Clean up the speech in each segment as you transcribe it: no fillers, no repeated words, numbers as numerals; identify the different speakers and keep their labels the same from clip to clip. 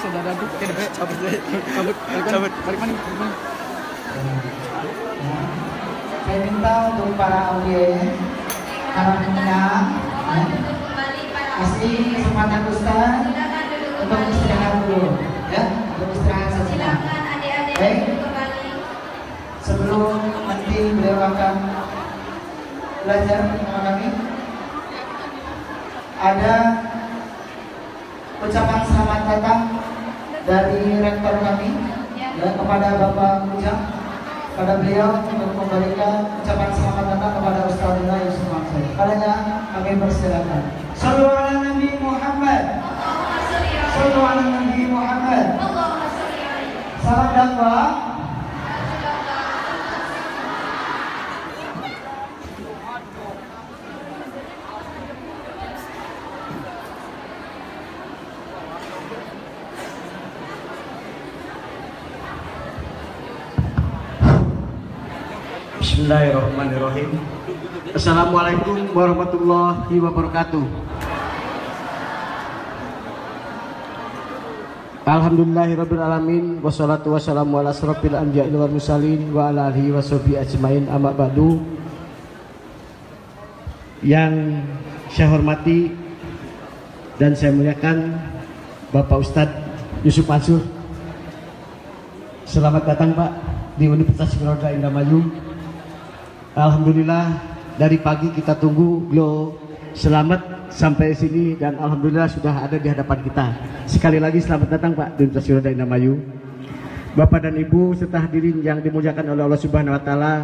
Speaker 1: saudara tuh kayak cabut balik mana.
Speaker 2: Saya minta untuk para audiens harap tenang, kasih kesempatan Ustaz untuk istirahat dulu, ya, untuk istirahat sejenak. Baik, sebelum nanti beliau akan belajar bersama kami, ada ucapan selamat datang dari rektor kami ya, kepada Bapak Ujang, pada beliau untuk memberikan ucapan selamat datang kepada Ustadzuna Yusuf Mansur. Padanya kami persilakan. Shallu ala Nabi Muhammad. Shallu ala Nabi Muhammad. Salam dakwah.
Speaker 3: Bismillahirrahmanirrahim. Assalamualaikum warahmatullahi wabarakatuh. Alhamdulillahirabbil alamin wassalatu wassalamu ala asrofil anbiya'i wal mursalin wa ala alihi washabihi ajmain, amma ba'du. Yang saya hormati dan saya muliakan Bapak Ustadz Yusuf Mansur. Selamat datang Pak di Universitas Wirauda Indramayu. Alhamdulillah dari pagi kita tunggu beliau selamat sampai sini dan alhamdulillah sudah ada di hadapan kita. Sekali lagi selamat datang Pak di Universitas Wirauda Indramayu. Bapak dan Ibu serta hadirin yang dimuliakan oleh Allah Subhanahu wa taala,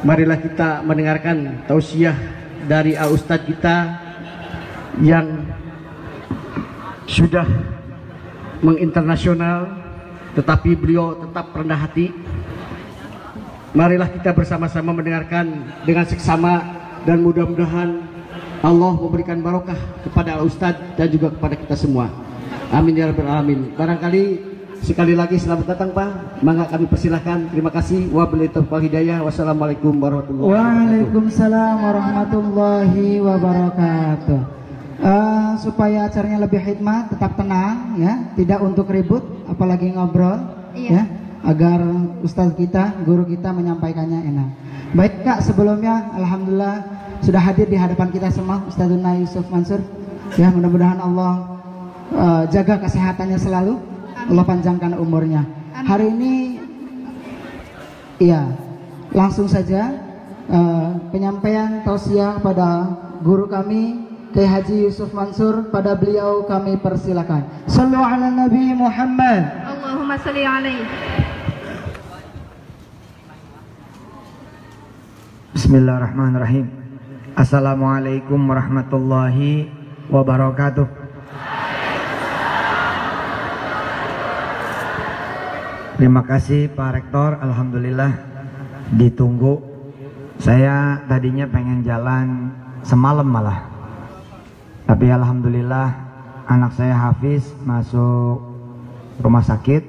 Speaker 3: marilah kita mendengarkan tausiah dari Al Ustadz kita yang sudah menginternasional tetapi beliau tetap rendah hati. Marilah kita bersama-sama mendengarkan dengan seksama dan mudah-mudahan Allah memberikan barokah kepada Al-Ustadz dan juga kepada kita semua. Amin ya rabbal alamin. Barangkali sekali lagi selamat datang Pak. Mangga kami persilahkan. Terima kasih. Wabillahi taufiq wal hidayah. Wassalamualaikum warahmatullahi wabarakatuh.
Speaker 2: Waalaikumsalam warahmatullahi wabarakatuh. Supaya acaranya lebih hikmat, tetap tenang ya, tidak untuk ribut apalagi ngobrol ya, agar ustadz kita, guru kita menyampaikannya enak. Baik Kak, sebelumnya alhamdulillah sudah hadir di hadapan kita semua Ustadzuna Yusuf Mansur ya, mudah-mudahan Allah jaga kesehatannya selalu. Amin. Allah panjangkan umurnya. Amin. Hari ini iya, langsung saja penyampaian tausiah pada guru kami Kiai Haji Yusuf Mansur, pada beliau kami persilakan. Shallu ala Nabi Muhammad.
Speaker 4: Allahumma shalli alaihi.
Speaker 5: Bismillahirrahmanirrahim. Assalamualaikum warahmatullahi wabarakatuh. Terima kasih Pak Rektor, alhamdulillah ditunggu. Saya tadinya pengen jalan semalam malah, tapi alhamdulillah anak saya Hafiz masuk rumah sakit,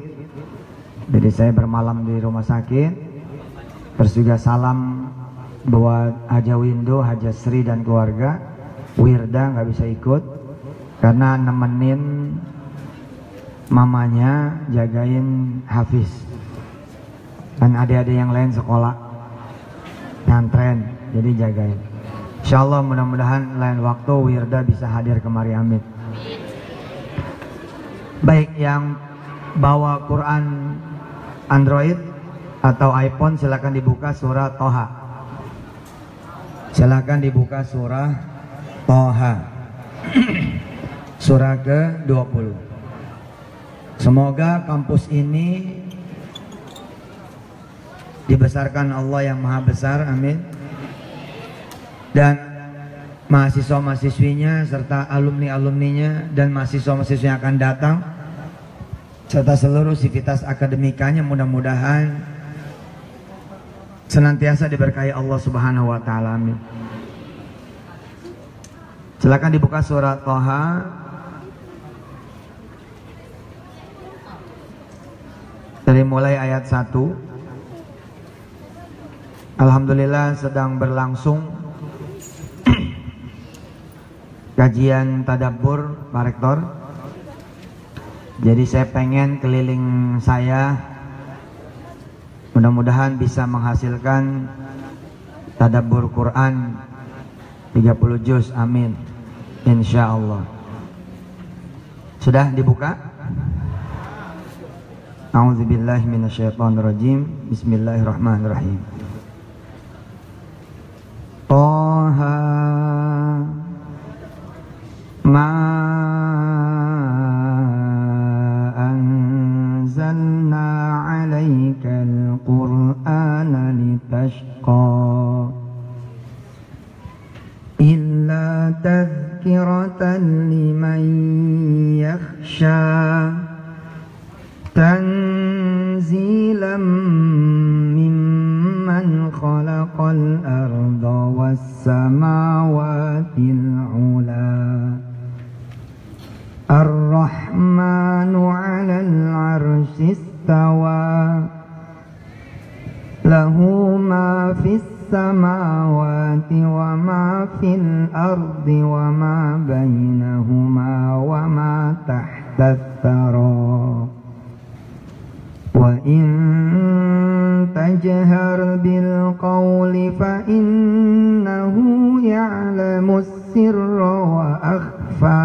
Speaker 5: jadi saya bermalam di rumah sakit. Terus juga salam buat Haja Windu, Haja Sri dan keluarga. Wirda nggak bisa ikut karena nemenin mamanya jagain Hafiz, dan adik-adik yang lain sekolah nyantren, jadi jagain. Insyaallah mudah-mudahan lain waktu Wirda bisa hadir kemari, amin. Baik, yang bawa Quran Android atau iPhone silakan dibuka surah Toha. Silakan dibuka surah Toha. Surah ke-20. Semoga kampus ini dibesarkan Allah yang Maha Besar, amin. Dan mahasiswa-mahasiswinya serta alumni-alumninya dan mahasiswa-mahasiswa yang akan datang serta seluruh sivitas akademikanya mudah-mudahan senantiasa diberkahi Allah Subhanahu wa taala, amin. Silakan dibuka surat Toha. Dari mulai ayat 1. Alhamdulillah sedang berlangsung kajian tadabbur Pak Rektor Jadi saya pengen keliling saya mudah-mudahan bisa menghasilkan tadabbur Quran 30 juz, amin, insya Allah. Sudah dibuka? A'udzubillahi minasyaitonirrajim. Bismillahirrahmanirrahim. Taha ma anzalna 'alaikal Qur'ana litashqa illa tadhkiratan liman yakhsha tanzilam mimman khalaqal arda was samawatil ula ar-rahmanu 'alal 'arsy istawa lahu ma fis samawati wa ma fil ardi wa ma bainahuma wa ma tahta thara wa in tajhar bil qawli fa innahu ya'lamus sirra wa akhfa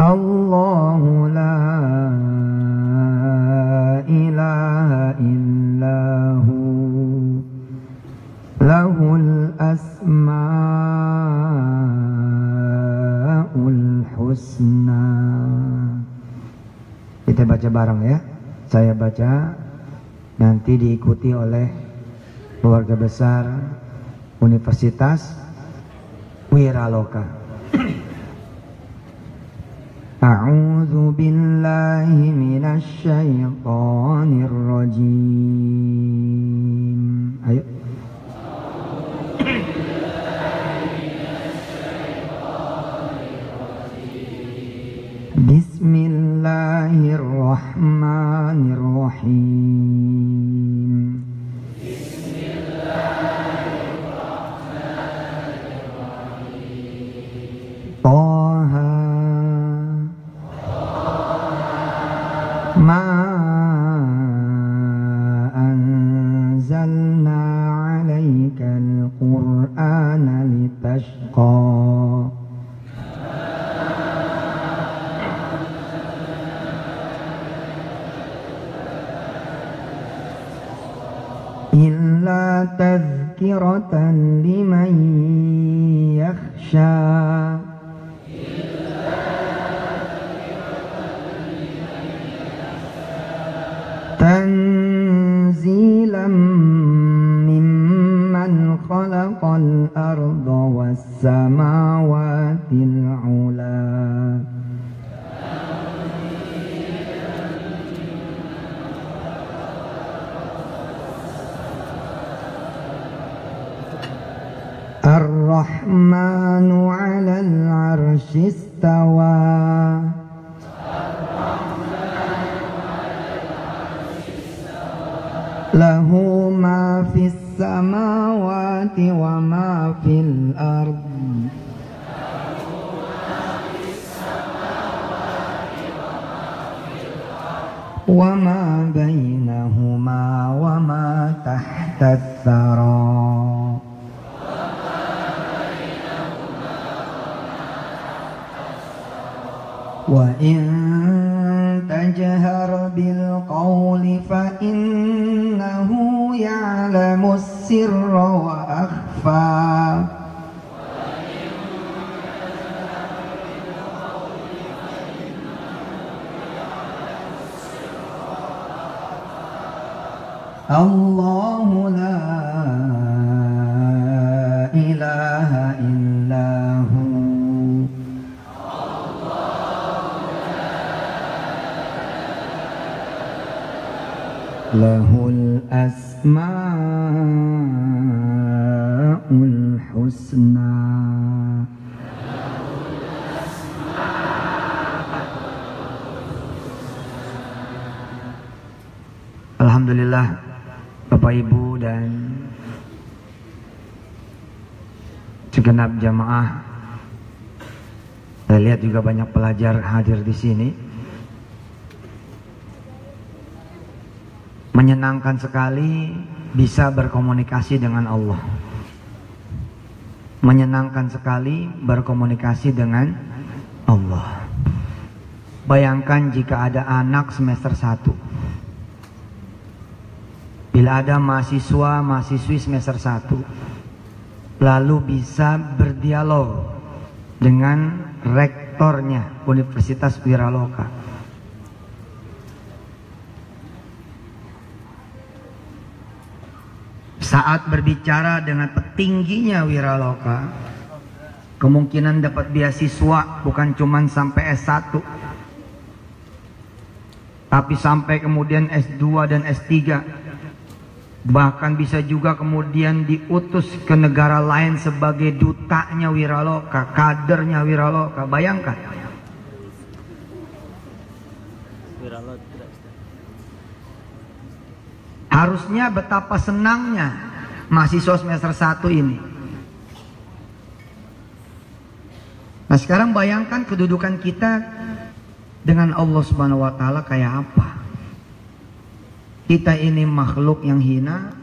Speaker 5: Allahu la ilaha illahu lahul asmaul husna. Kita baca bareng ya. Saya baca, nanti diikuti oleh keluarga besar Universitas Wiraloka. A'udzu billahi minasy syaithanir rajim. Ayo. Bismillahirrahmanirrahim. Taha ma anzalna 'alaikal Qur'ana litashqa illa tadhkiratan liman yakhsha tanzilam mimman khalaqal arda was samawatil ula ar-rahmanu 'alal 'arsy istawa lahu ma fis samawati wa ma fil ardi wa ma bainahuma wa ma tahta thara wa in tajhar bil qawli fa innahu ya'lamus sirra wa akhfa Allahu la ilaha illahu lahul asmaul husna. Alhamdulillah Bapak Ibu dan segenap jamaah, saya lihat juga banyak pelajar hadir di sini. Menyenangkan sekali bisa berkomunikasi dengan Allah. Menyenangkan sekali berkomunikasi dengan Allah. Bayangkan jika ada anak semester 1. Bila ada mahasiswa-mahasiswi semester 1 lalu bisa berdialog dengan rektornya Universitas Wiraloka. Saat berbicara dengan petingginya Wiraloka, kemungkinan dapat beasiswa bukan cuma sampai S1, tapi sampai kemudian S2 dan S3. Bahkan bisa juga kemudian diutus ke negara lain sebagai dutanya Wiraloka, kadernya Wiraloka. Bayangkan. Harusnya betapa senangnya mahasiswa semester 1 ini. Nah, sekarang bayangkan kedudukan kita dengan Allah Subhanahu wa taala kayak apa? Kita ini makhluk yang hina,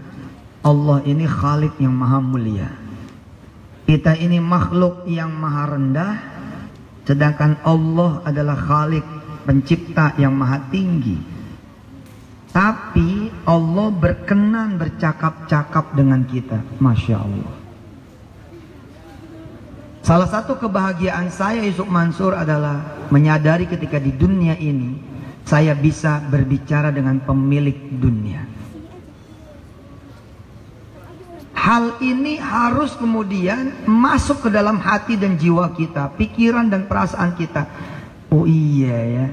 Speaker 5: Allah ini Khalik yang maha mulia. Kita ini makhluk yang maha rendah, sedangkan Allah adalah Khalik, pencipta yang maha tinggi. Tapi Allah berkenan bercakap-cakap dengan kita. Masya Allah. Salah satu kebahagiaan saya Yusuf Mansur adalah menyadari ketika di dunia ini saya bisa berbicara dengan pemilik dunia. Hal ini harus kemudian masuk ke dalam hati dan jiwa kita, pikiran dan perasaan kita. Oh iya ya,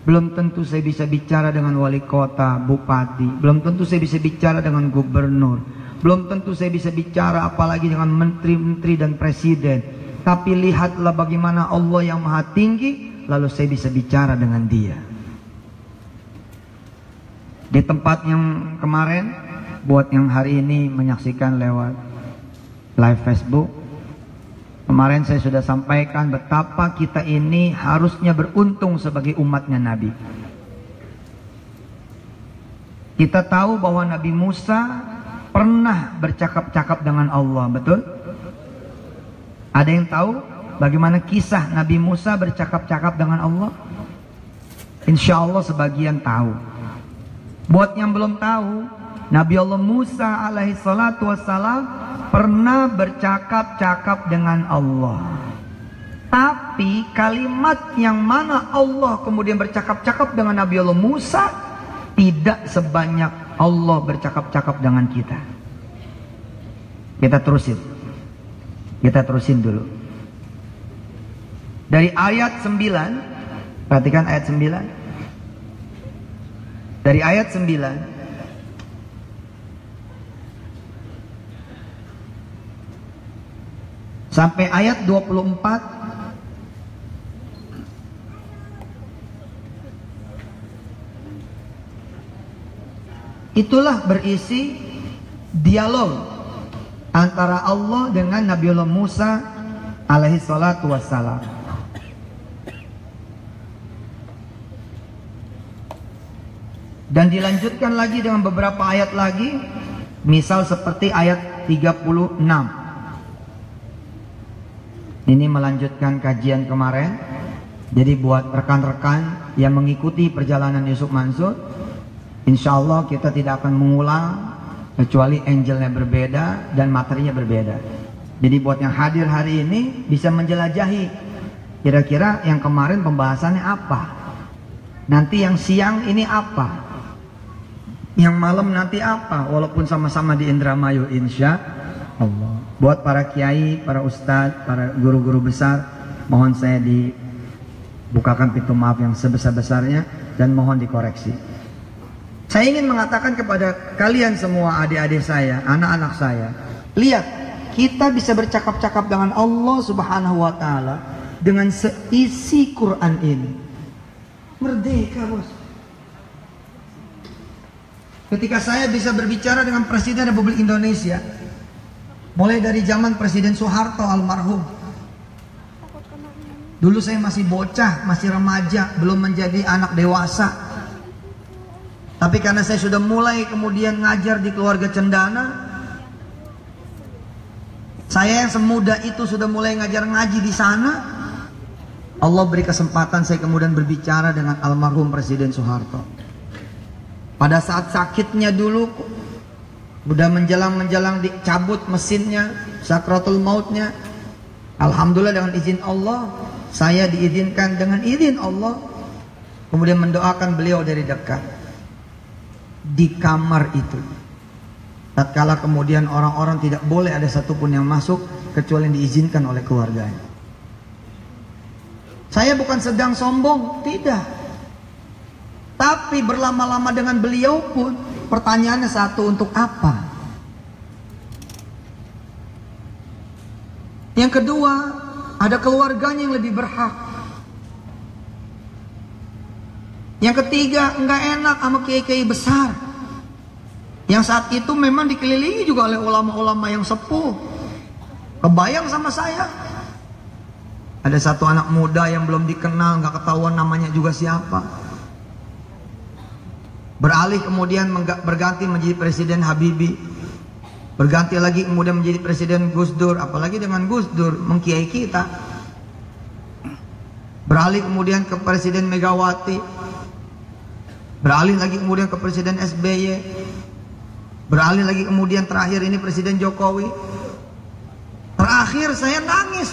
Speaker 5: belum tentu saya bisa bicara dengan wali kota, bupati. Belum tentu saya bisa bicara dengan gubernur. Belum tentu saya bisa bicara apalagi dengan menteri-menteri dan presiden. Tapi lihatlah bagaimana Allah yang maha tinggi, lalu saya bisa bicara dengan dia. Di tempat yang kemarin, buat yang hari ini menyaksikan lewat live Facebook, kemarin saya sudah sampaikan betapa kita ini harusnya beruntung sebagai umatnya Nabi. Kita tahu bahwa Nabi Musa pernah bercakap-cakap dengan Allah, betul? Ada yang tahu bagaimana kisah Nabi Musa bercakap-cakap dengan Allah? Insya Allah sebagian tahu. Buat yang belum tahu, Nabi Allah Musa alaihi salatu wassalam pernah bercakap-cakap dengan Allah. Tapi kalimat yang mana Allah kemudian bercakap-cakap dengan Nabi Allah Musa tidak sebanyak Allah bercakap-cakap dengan kita. Kita terusin dulu. Dari ayat 9, perhatikan ayat 9. Dari ayat 9 sampai ayat 24 itulah berisi dialog antara Allah dengan Nabiullah Musa alaihi salatu wassalam. Dan dilanjutkan lagi dengan beberapa ayat lagi, misal seperti ayat 36. Ini melanjutkan kajian kemarin. Jadi buat rekan-rekan yang mengikuti perjalanan Yusuf Mansur, insya Allah kita tidak akan mengulang kecuali angelnya berbeda dan materinya berbeda. Jadi buat yang hadir hari ini bisa menjelajahi kira-kira yang kemarin pembahasannya apa, nanti yang siang ini apa, yang malam nanti apa, walaupun sama-sama di Indramayu insya Allah. Buat para kiai, para ustadz, para guru-guru besar, mohon saya dibukakan pintu maaf yang sebesar-besarnya dan mohon dikoreksi. Saya ingin mengatakan kepada kalian semua, adik-adik saya, anak-anak saya, lihat, kita bisa bercakap-cakap dengan Allah Subhanahu wa taala dengan seisi Quran ini. Merdeka, bos. Ketika saya bisa berbicara dengan Presiden Republik Indonesia, mulai dari zaman Presiden Soeharto almarhum. Dulu saya masih bocah, masih remaja, belum menjadi anak dewasa.
Speaker 4: Tapi karena saya sudah mulai kemudian ngajar di keluarga Cendana, saya yang semuda itu sudah mulai ngajar ngaji di sana. Allah beri kesempatan saya kemudian berbicara dengan almarhum Presiden Soeharto. Pada saat sakitnya dulu, udah menjelang dicabut mesinnya, sakratul mautnya, alhamdulillah dengan izin Allah, saya diizinkan dengan izin Allah, kemudian mendoakan beliau dari dekat di kamar itu. Tatkala kemudian orang-orang tidak boleh ada satupun yang masuk kecuali yang diizinkan oleh keluarganya. Saya bukan sedang sombong, tidak. Tapi berlama-lama dengan beliau pun pertanyaannya satu, untuk apa? Yang kedua, ada keluarganya yang lebih berhak. Yang ketiga, enggak enak sama kiai-kiai besar yang saat itu memang dikelilingi juga oleh ulama-ulama yang sepuh. Kebayang sama saya, ada satu anak muda yang belum dikenal, nggak ketahuan namanya juga siapa, beralih kemudian berganti menjadi Presiden Habibie, berganti lagi kemudian menjadi Presiden Gus Dur, apalagi dengan Gus Dur mengkiai kita, beralih kemudian ke Presiden Megawati, beralih lagi kemudian ke Presiden SBY, beralih lagi kemudian terakhir ini Presiden Jokowi. Terakhir saya nangis,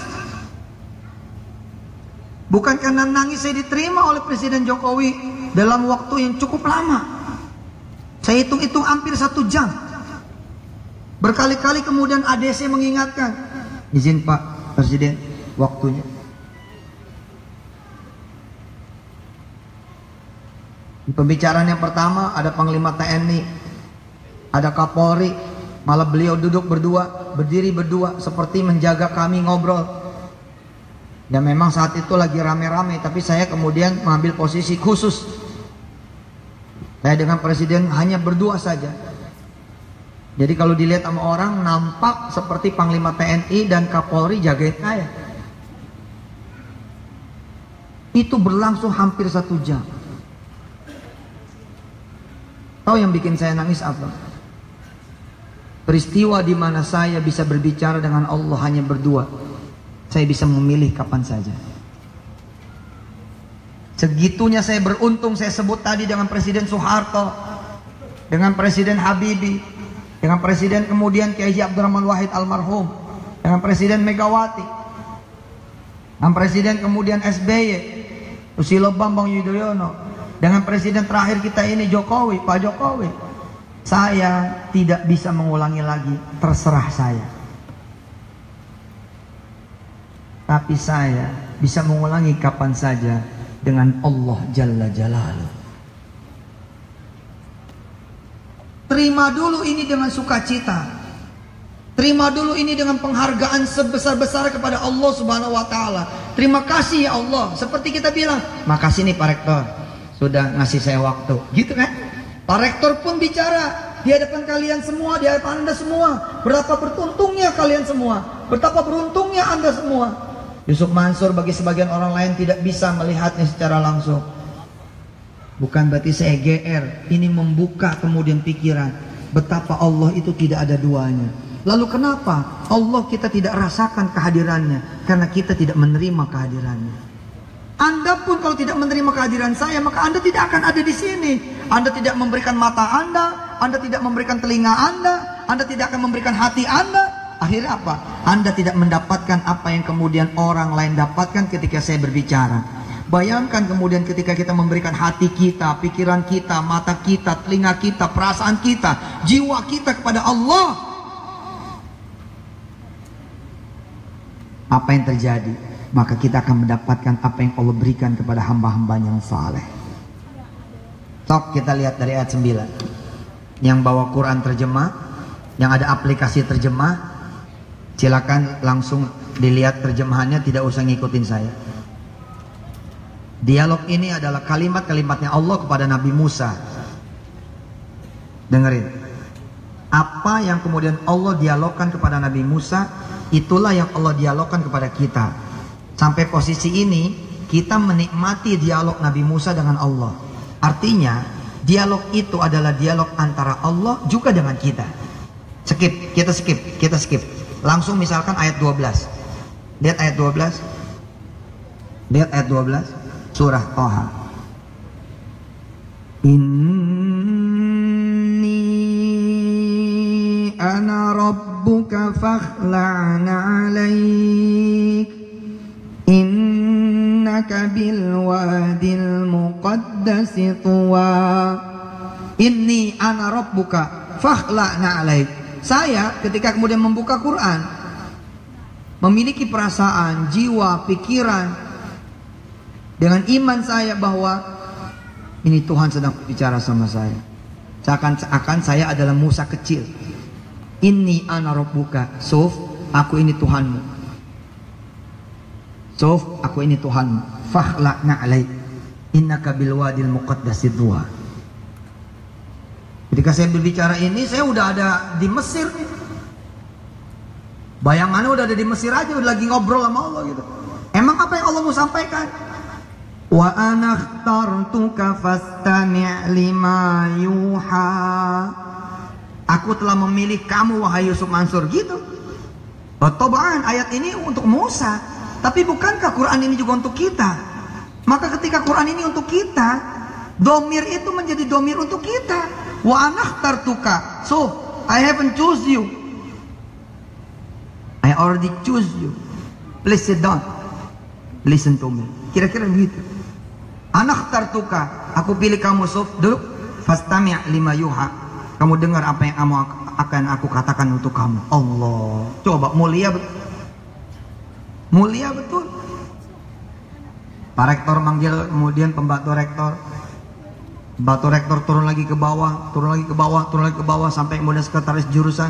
Speaker 4: bukan karena nangis saya diterima oleh Presiden Jokowi dalam waktu yang cukup lama. Saya hitung-hitung hampir 1 jam. Berkali-kali kemudian ADC mengingatkan, izin Pak Presiden, waktunya. Di pembicaraan yang pertama ada Panglima TNI, ada Kapolri, malah beliau duduk berdua, berdiri berdua, seperti menjaga kami ngobrol. Dan memang saat itu lagi rame-rame, tapi saya kemudian mengambil posisi khusus. Saya dengan Presiden hanya berdua saja. Jadi kalau dilihat sama orang, nampak seperti Panglima TNI dan Kapolri jagain saya. Itu berlangsung hampir 1 jam. Tahu yang bikin saya nangis apa? Peristiwa di mana saya bisa berbicara dengan Allah hanya berdua. Saya bisa memilih kapan saja. Segitunya saya beruntung, saya sebut tadi dengan Presiden Soeharto, dengan Presiden Habibie, dengan Presiden kemudian Kiai Haji Abdurrahman Wahid almarhum, dengan Presiden Megawati, dengan Presiden kemudian SBY, Susilo Bambang Yudhoyono, dengan Presiden terakhir kita ini Jokowi, Pak Jokowi. Saya tidak bisa mengulangi lagi, terserah saya. Tapi saya bisa mengulangi kapan saja dengan Allah Jalla Jalaluh. Terima dulu ini dengan sukacita. Terima dulu ini dengan penghargaan sebesar-besar kepada Allah Subhanahu wa taala. Terima kasih ya Allah. Seperti kita bilang, makasih nih Pak Rektor sudah ngasih saya waktu. Gitu kan? Pak Rektor pun bicara di hadapan kalian semua, di hadapan Anda semua. Berapa beruntungnya kalian semua. Betapa beruntungnya Anda semua. Yusuf Mansur bagi sebagian orang lain tidak bisa melihatnya secara langsung. Bukan berarti saya GR. Ini membuka kemudian pikiran betapa Allah itu tidak ada duanya. Lalu kenapa Allah kita tidak rasakan kehadirannya? Karena kita tidak menerima kehadirannya. Anda pun kalau tidak menerima kehadiran saya, maka Anda tidak akan ada di sini. Anda tidak memberikan mata Anda tidak memberikan telinga Anda tidak akan memberikan hati Anda. Akhirnya apa? Anda tidak mendapatkan apa yang kemudian orang lain dapatkan ketika saya berbicara. Bayangkan kemudian ketika kita memberikan hati kita, pikiran kita, mata kita, telinga kita, perasaan kita, jiwa kita kepada Allah. Apa yang terjadi? Maka kita akan mendapatkan apa yang Allah berikan kepada hamba-hambanya yang saleh. Sok kita lihat dari ayat 9. Yang bawa Quran terjemah, yang ada aplikasi terjemah, silakan langsung dilihat terjemahannya, tidak usah ngikutin saya. Dialog ini adalah kalimat-kalimatnya Allah kepada Nabi Musa. Dengerin. Apa yang kemudian Allah dialogkan kepada Nabi Musa, itulah yang Allah dialogkan kepada kita. Sampai posisi ini kita menikmati dialog Nabi Musa dengan Allah. Artinya Dialog itu adalah dialog antara Allah juga dengan kita. Kita skip. Langsung misalkan ayat 12. Lihat ayat 12. Surah Toha. Inni ana rabbuka fakhla'na 'alaik. Innaka bil wadil muqaddasi tuwa. Inni ana rabbuka fakhla'na 'alaik. Saya ketika kemudian membuka Quran, memiliki perasaan, jiwa, pikiran, dengan iman saya bahwa ini Tuhan sedang bicara sama saya. Seakan-akan saya adalah Musa kecil. Inni ana rabbuka, Suf, aku ini Tuhanmu. Suf, aku ini Tuhanmu. Fakhla'na 'alaik. Innaka bil wadil muqaddasi tuwa. Ketika saya berbicara ini, saya udah ada di Mesir nih. Bayangannya udah ada di Mesir aja, udah lagi ngobrol sama Allah gitu. Emang apa yang Allah mau sampaikan? Wa ana akhtartuka fastami' lima yuha. Aku telah memilih kamu wahai Yusuf Mansur gitu. Tobaan ayat ini untuk Musa, tapi bukankah Quran ini juga untuk kita? Maka ketika Quran ini untuk kita, domir itu menjadi domir untuk kita. Wa ana akhtartuka. So, I haven't choose you. I already choose you. Please sit down. Listen to me. Kira-kira begitu. Ana akhtartuka. Aku pilih kamu, Suf. Duduk. Fastami' lima yuha. Kamu dengar apa yang akan aku katakan untuk kamu. Allah. Coba, mulia betul. Mulia betul. Pak Rektor manggil kemudian pembantu rektor. Batu rektor turun lagi ke bawah, sampai kemudian sekretaris jurusan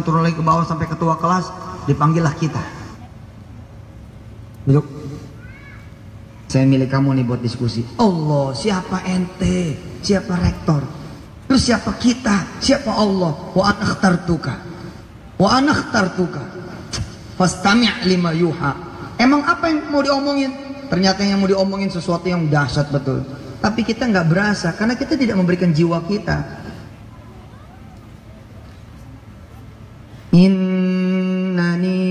Speaker 4: turun lagi ke bawah sampai ketua kelas, dipanggillah kita. Duduk. Saya milih kamu nih buat diskusi. Allah, siapa ente? Siapa rektor? Terus siapa kita? Siapa Allah? Wa ana akhtartuka. Fastami' lima yuha. Emang apa yang mau diomongin? Ternyata yang mau diomongin sesuatu yang dahsyat betul. Tapi kita nggak berasa karena kita tidak memberikan jiwa kita. Innani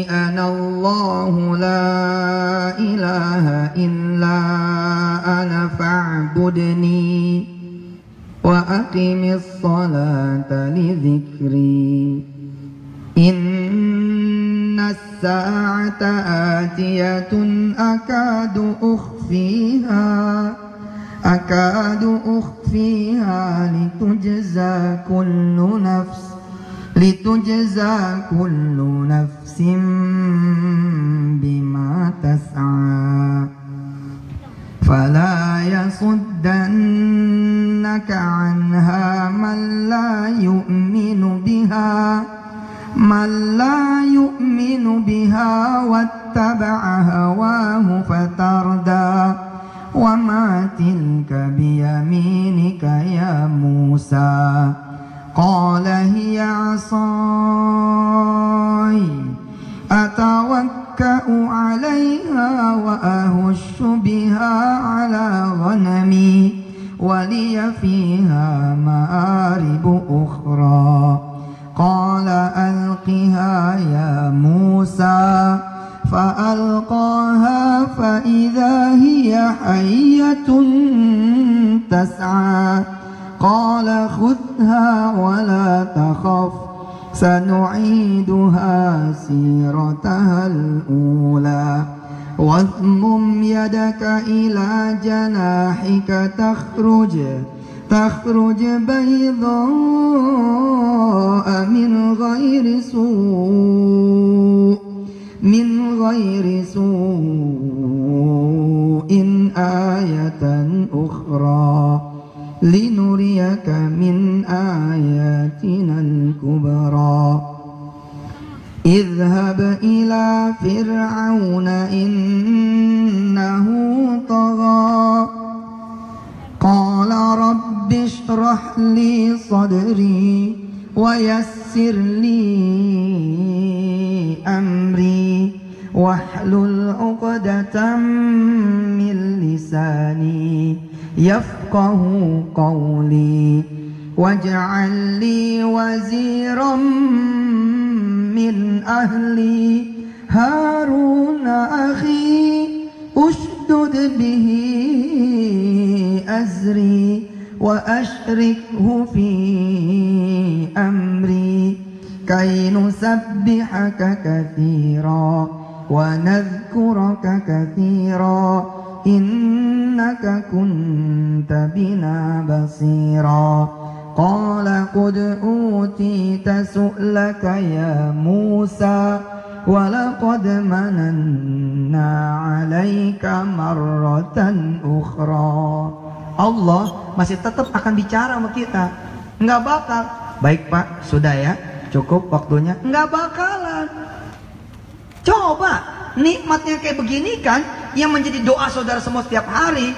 Speaker 4: anallahu la ilaha illa ana fa'budni wa aqimis salata li dzikri. Innas sa'ata atiyatun akadu ukhfiha litujza kullu nafsin bima tas'a. Fala yasuddannaka anha man la yu'minu biha wattaba'a hawahu fatarda. Wa ma tilka biyaminika ya Musa. Qala hiya 'asai atawakka'u 'alayha wa ahussu biha 'ala ghanami wa liya fiha ma'aribu ukhra. Qala alqiha ya Musa. فألقاها فإذا هي حية تسعى. قال خذها ولا تخف سنعيدها سيرتها الأولى واضمم يدك إلى جناحك تخرج بيضاء من غير سوء آية أخرى لنريك من آياتنا الكبرى. اذهب إلى فرعون إنه طغى. قال رب اشرح لي صدري ويسر لي أمري واحلل عقدة من لساني يفقهوا قولي واجعل لي وزيرا من أهلي هارون أخي أشدد به أزري وأشركه في أمري كي نسبحك كثيرا ونذكرك كثيرا إنك كنت بنا بصيرا قال قد أوتيت سؤلك يا موسى ولقد مننا عليك مرة أخرى. Allah masih tetap akan bicara sama kita. Enggak bakal. Baik Pak, sudah ya, cukup waktunya. Enggak bakalan. Coba nikmatnya kayak begini kan, yang menjadi doa saudara semua setiap hari,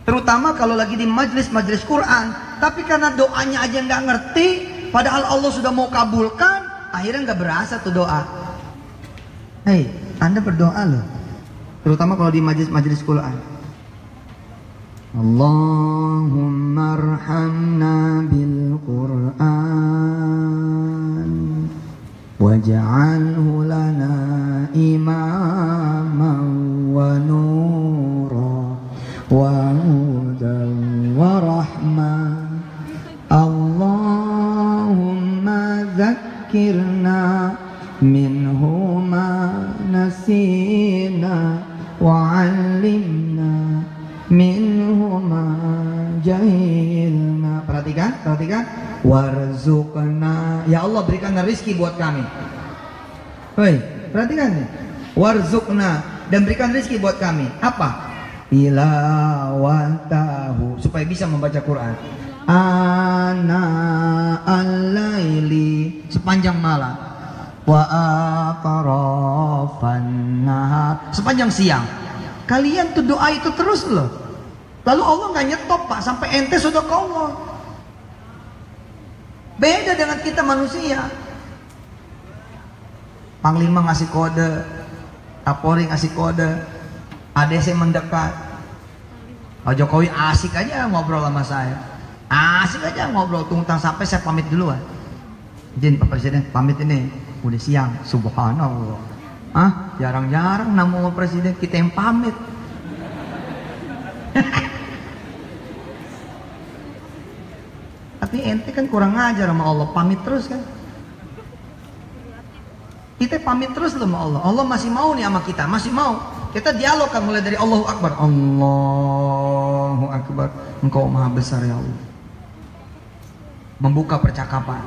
Speaker 4: terutama kalau lagi di majelis Quran. Tapi karena doanya aja nggak ngerti, padahal Allah sudah mau kabulkan, akhirnya nggak berasa tuh doa. Hei, Anda berdoa loh, terutama kalau di majelis Quran. Allahumma arhamna bil Quran waj'alhu lana imaman wa nura wa hudan wa rahmah. Allahumma dhakkirna minhu ma nasina wa 'allimna minhu ma jahilna. Perhatikan. Warzuqna, ya Allah berikan rezeki buat kami. Hei, perhatikan nih. Warzuqna, dan berikan rezeki buat kami. Apa? Tilawatahu, supaya bisa membaca Quran. Ana al-laili, sepanjang malam. Wa atrafan nahar, sepanjang siang. Kalian tuh doa itu terus loh. Lalu Allah nggak nyetop Pak, sampai ente sudah ke Allah. Beda dengan kita manusia. Panglima ngasih kode, Kapolri ngasih kode, ADC mendekat. Pak Jokowi asik aja ngobrol sama saya. Asik aja ngobrol, tunggu sampai saya pamit duluan. Izin Pak Presiden, pamit ini. Udah siang, subhanallah. Jarang-jarang nama Presiden kita yang pamit. Tapi ente kan kurang ngajar sama Allah, pamit terus kan. Kita pamit terus loh sama Allah. Allah masih mau nih sama kita, masih mau. Kita dialog kan mulai dari Allahu Akbar. Allahu Akbar, Engkau maha besar ya Allah. Membuka percakapan.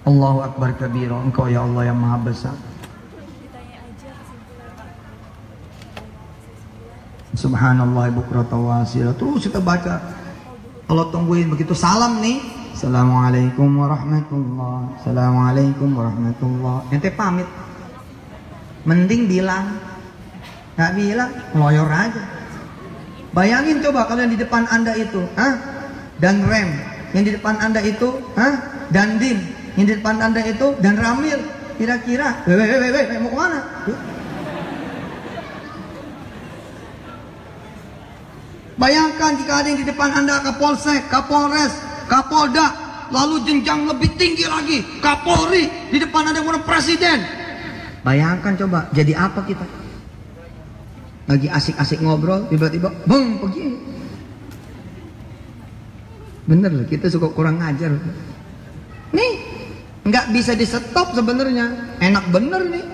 Speaker 4: Allahu Akbar kabira, Engkau ya Allah yang maha besar. Subhanallah bukrata wa asila. Terus kita baca. Kalau tungguin begitu salam nih. Assalamualaikum warahmatullah. Assalamualaikum warahmatullah. Ente pamit. Mending bilang. Gak bilang, ngeloyor aja. Bayangin coba kalau yang di depan Anda itu, dan rem. Yang di depan Anda itu, dan dim. Yang di depan Anda itu, dan ramil. Kira-kira, mau kemana? Bayangkan jika ada yang di depan Anda Kapolsek, Kapolres, Kapolda, lalu jenjang lebih tinggi lagi, Kapolri, di depan Anda yang presiden. Bayangkan coba, jadi apa kita? Lagi asik-asik ngobrol, tiba-tiba, beng, begini. Bener loh, kita suka kurang ngajar. Nih, nggak bisa di stop sebenarnya, enak bener nih.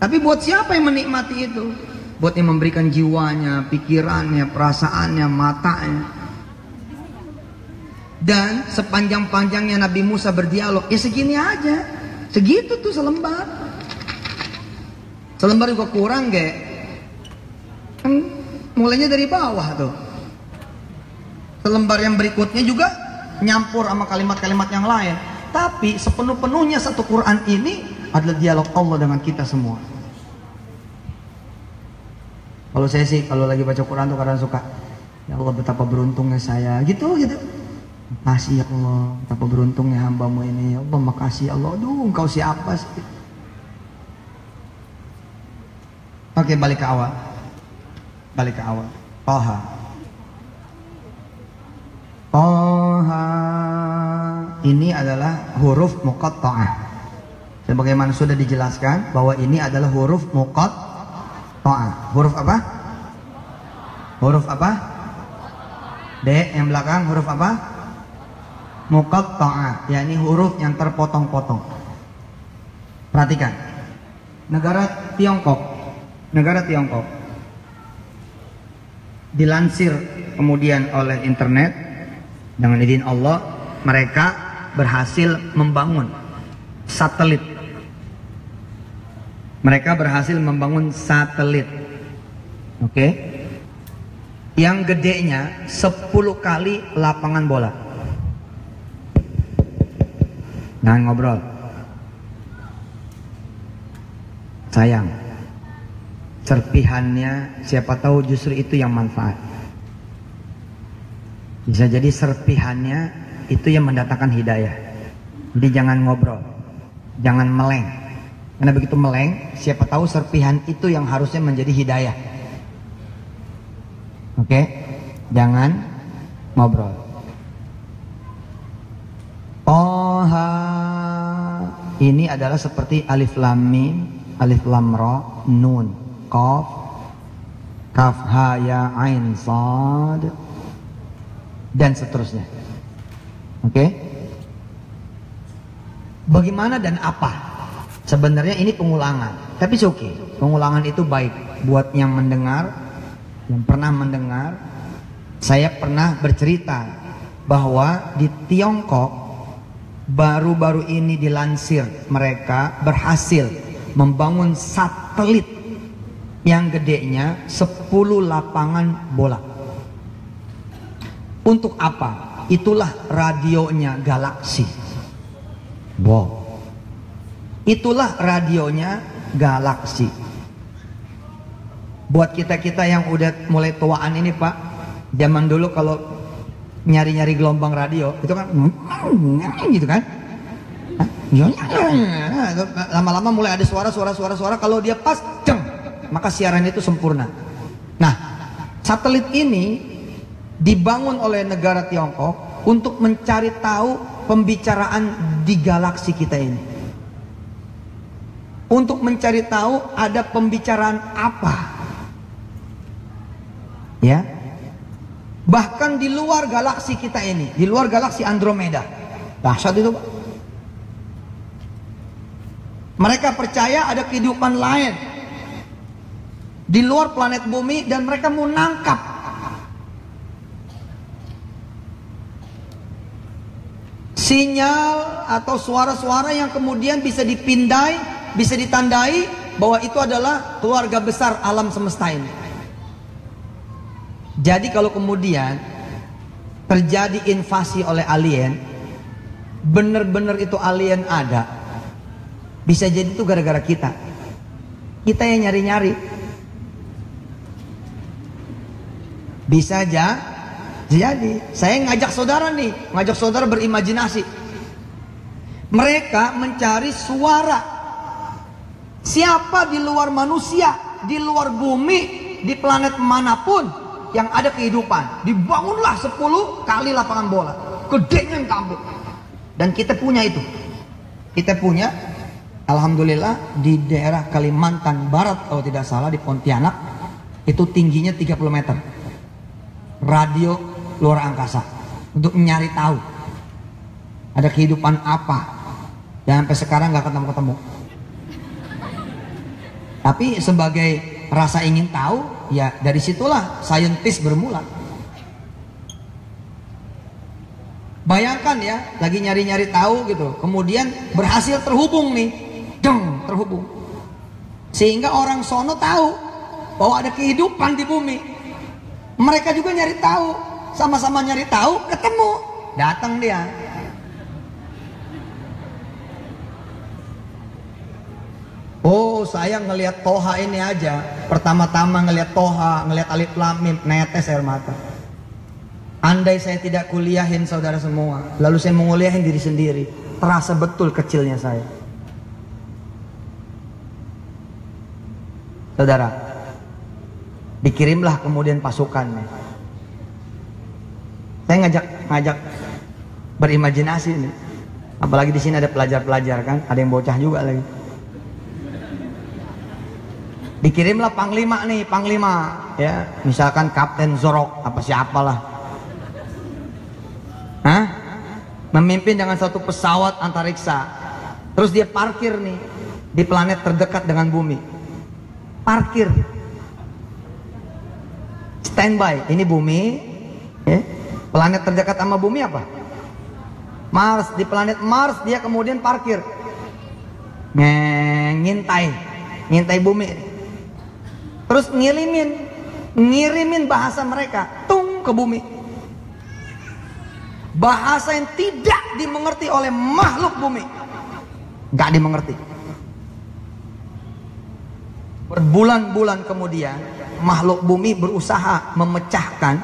Speaker 4: Tapi buat siapa yang menikmati itu? Buat yang memberikan jiwanya, pikirannya, perasaannya, matanya. Dan sepanjang-panjangnya Nabi Musa berdialog, ya segini aja. Segitu tuh selembar. Selembar juga kurang gak? Kan mulainya dari bawah tuh. Selembar yang berikutnya juga nyampur sama kalimat-kalimat yang lain. Tapi sepenuh-penuhnya satu Quran ini adalah dialog Allah dengan kita semua. Kalau saya sih, kalau lagi baca Quran tuh kadang suka, ya Allah betapa beruntungnya saya, gitu. Makasih ya Allah, betapa beruntungnya hambamu ini, ya Allah makasih ya Allah, aduh engkau siapa sih? Oke, balik ke awal. Toha. Toha ini adalah huruf muqatta'ah. Sebagaimana sudah dijelaskan bahwa ini adalah huruf muqatta'ah. Huruf apa? Huruf apa? D yang belakang huruf apa? Muqatta'ah, yakni huruf yang terpotong-potong. Perhatikan. Negara Tiongkok dilansir kemudian oleh internet dengan izin Allah, mereka berhasil membangun satelit. Oke. Yang gedenya 10 kali lapangan bola. Jangan ngobrol. Sayang. Serpihannya siapa tahu justru itu yang manfaat. Bisa jadi serpihannya itu yang mendatangkan hidayah. Jadi jangan ngobrol, jangan meleng. Karena begitu meleng, siapa tahu serpihan itu yang harusnya menjadi hidayah. Oke, jangan ngobrol. Toha ini adalah seperti alif lam mim, alif lam ra, nun, qaf, kaf ha ya ain sad, dan seterusnya. Oke? Bagaimana dan apa? Sebenarnya ini pengulangan, tapi oke. Pengulangan itu baik buat yang mendengar, yang pernah mendengar. Saya pernah bercerita bahwa di Tiongkok baru-baru ini dilansir, mereka berhasil membangun satelit yang gedenya 10 lapangan bola. Untuk apa? Itulah radionya galaksi. Wow. Itulah radionya galaksi. Buat kita-kita yang udah mulai tuaan ini Pak, zaman dulu kalau nyari-nyari gelombang radio itu kan gitu kan. Lama-lama mulai ada suara kalau dia pas jeng, maka siaran itu sempurna. Nah, satelit ini dibangun oleh negara Tiongkok untuk mencari tahu pembicaraan di galaksi kita ini. Untuk mencari tahu ada pembicaraan apa. Ya. Bahkan di luar galaksi kita ini, di luar galaksi Andromeda. Dahsyat itu, Pak. Mereka percaya ada kehidupan lain di luar planet bumi dan mereka mau nangkap sinyal atau suara-suara yang kemudian bisa dipindai, bisa ditandai bahwa itu adalah keluarga besar alam semesta ini. Jadi kalau kemudian terjadi invasi oleh alien, benar-benar itu alien ada, bisa jadi itu gara-gara kita. Kita yang nyari-nyari. Bisa aja jadi. Saya ngajak saudara nih, ngajak saudara berimajinasi. Mereka mencari suara. Siapa di luar manusia, di luar bumi, di planet manapun yang ada kehidupan, dibangunlah 10 kali lapangan bola, gedenya yang kampung. Dan kita punya itu. Kita punya, alhamdulillah, di daerah Kalimantan Barat kalau tidak salah, di Pontianak, itu tingginya 30 meter. Radio luar angkasa untuk mencari tahu ada kehidupan apa. Dan sampai sekarang nggak ketemu-ketemu. Tapi sebagai rasa ingin tahu, ya dari situlah saintis bermula. Bayangkan ya, lagi nyari-nyari tahu gitu, kemudian berhasil terhubung nih, terhubung, sehingga orang sono tahu bahwa ada kehidupan di bumi. Mereka juga nyari tahu, sama-sama nyari tahu, ketemu, datang dia. Oh, saya ngelihat Toha ini aja. Pertama-tama ngelihat Toha, ngelihat alif lam mim, netes air mata. Andai saya tidak kuliahin saudara semua, lalu saya menguliahin diri sendiri, terasa betul kecilnya saya. Saudara, Dikirimlah kemudian pasukannya. Saya ngajak berimajinasi nih. Apalagi di sini ada pelajar-pelajar kan, ada yang bocah juga lagi. Dikirimlah panglima nih, panglima ya, misalkan Kapten Zorok apa siapalah. Hah? Memimpin dengan satu pesawat antariksa. Terus dia parkir nih di planet terdekat dengan bumi. Parkir. Standby, ini bumi ya. Planet terdekat sama bumi apa? Mars. Di planet Mars dia kemudian parkir. Ngintai bumi. Terus ngirimin bahasa mereka tung ke bumi. Bahasa yang tidak dimengerti oleh makhluk bumi. Gak dimengerti. Berbulan-bulan kemudian makhluk bumi berusaha memecahkan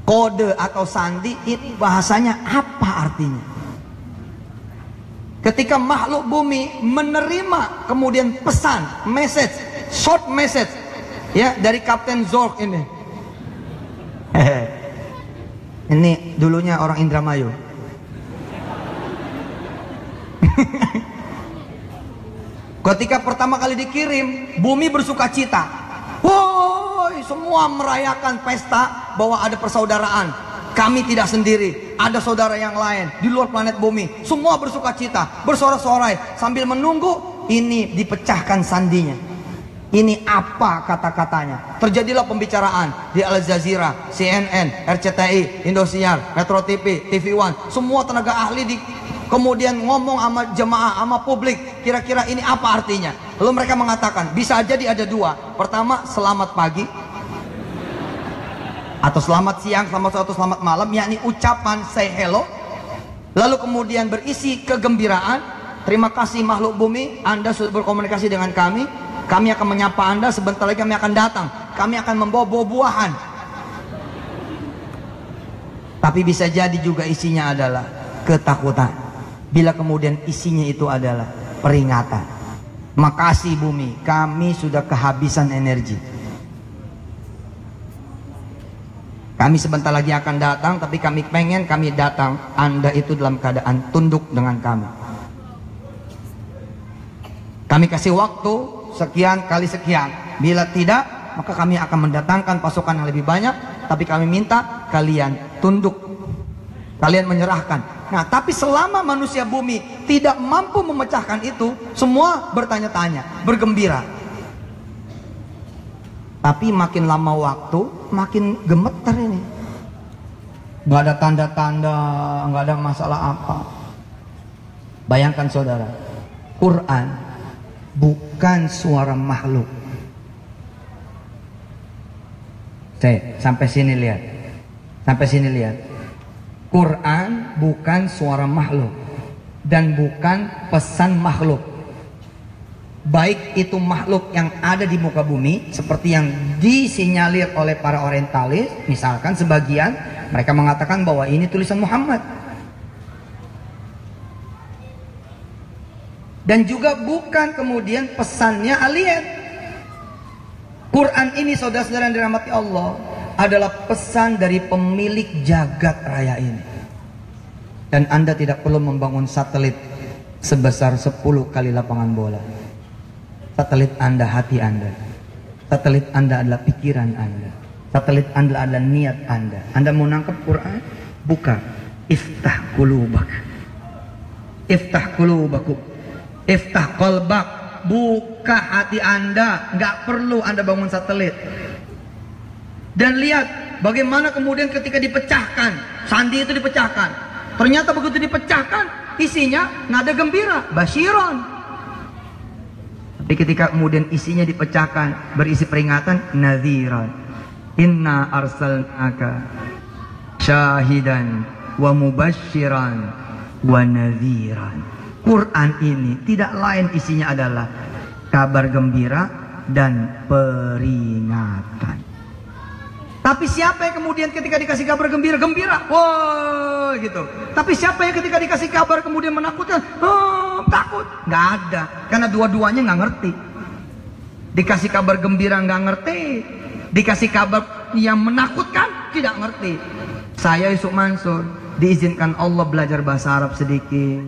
Speaker 4: kode atau sandi. Ini bahasanya apa artinya? Ketika makhluk bumi menerima kemudian pesan, message, short message ya dari Kapten Zork ini. Ini dulunya orang Indramayu. Ketika pertama kali dikirim, bumi bersukacita. Woi, semua merayakan pesta bahwa ada persaudaraan. Kami tidak sendiri, ada saudara yang lain di luar planet bumi. Semua bersukacita, bersorak-sorai sambil menunggu ini dipecahkan sandinya. Ini apa kata-katanya? Terjadilah pembicaraan di Al Jazeera, CNN, RCTI, Indosiar, Metro TV, TV One. Semua tenaga ahli kemudian ngomong sama jemaah, sama publik. Kira-kira ini apa artinya? Lalu mereka mengatakan, bisa jadi ada dua. Pertama, selamat pagi. Atau selamat siang, selamat malam. Yakni ucapan say hello. Lalu kemudian berisi kegembiraan. Terima kasih makhluk bumi, Anda sudah berkomunikasi dengan kami. Kami akan menyapa Anda, sebentar lagi kami akan datang. Kami akan membawa buah-buahan. Tapi bisa jadi juga isinya adalah ketakutan. Bila kemudian isinya itu adalah peringatan. Makasih bumi, kami sudah kehabisan energi. Kami sebentar lagi akan datang, tapi kami pengen kami datang, Anda itu dalam keadaan tunduk dengan kami. Kami kasih waktu sekian kali sekian. Bila tidak, maka kami akan mendatangkan pasukan yang lebih banyak. Tapi kami minta kalian tunduk, kalian menyerahkan. Nah, tapi selama manusia bumi tidak mampu memecahkan itu, semua bertanya-tanya, bergembira. Tapi makin lama waktu, makin gemeter ini. Gak ada tanda-tanda, gak ada masalah apa. Bayangkan saudara, Quran bukan suara makhluk. Sampai sini lihat. Sampai sini lihat. Quran bukan suara makhluk dan bukan pesan makhluk. Baik itu makhluk yang ada di muka bumi seperti yang disinyalir oleh para orientalis, misalkan sebagian mereka mengatakan bahwa ini tulisan Muhammad. Dan juga bukan kemudian pesannya alien. Quran ini saudara-saudara yang dirahmati Allah adalah pesan dari pemilik jagat raya ini. Dan Anda tidak perlu membangun satelit sebesar 10 kali lapangan bola. Satelit Anda hati Anda. Satelit Anda adalah pikiran Anda. Satelit Anda adalah niat Anda. Anda mau nangkep Quran? Buka. Iftah qulubak. Iftah qulubakum. Iftah qalbak. Buka hati Anda. Nggak perlu Anda bangun satelit. Dan lihat bagaimana kemudian ketika dipecahkan, sandi itu dipecahkan. Ternyata begitu dipecahkan, isinya nada gembira, basyiron. Tapi ketika kemudian isinya dipecahkan, berisi peringatan, nadhiran. Inna arsalnaka syahidan wa mubasyiran wa nadhiran. Quran ini tidak lain isinya adalah kabar gembira dan peringatan. Tapi siapa yang kemudian ketika dikasih kabar gembira, gembira, wah gitu. Tapi siapa yang ketika dikasih kabar kemudian menakutkan, takut? Nggak ada, karena dua-duanya nggak ngerti. Dikasih kabar gembira nggak ngerti, dikasih kabar yang menakutkan tidak ngerti. Saya Yusuf Mansur diizinkan Allah belajar bahasa Arab sedikit,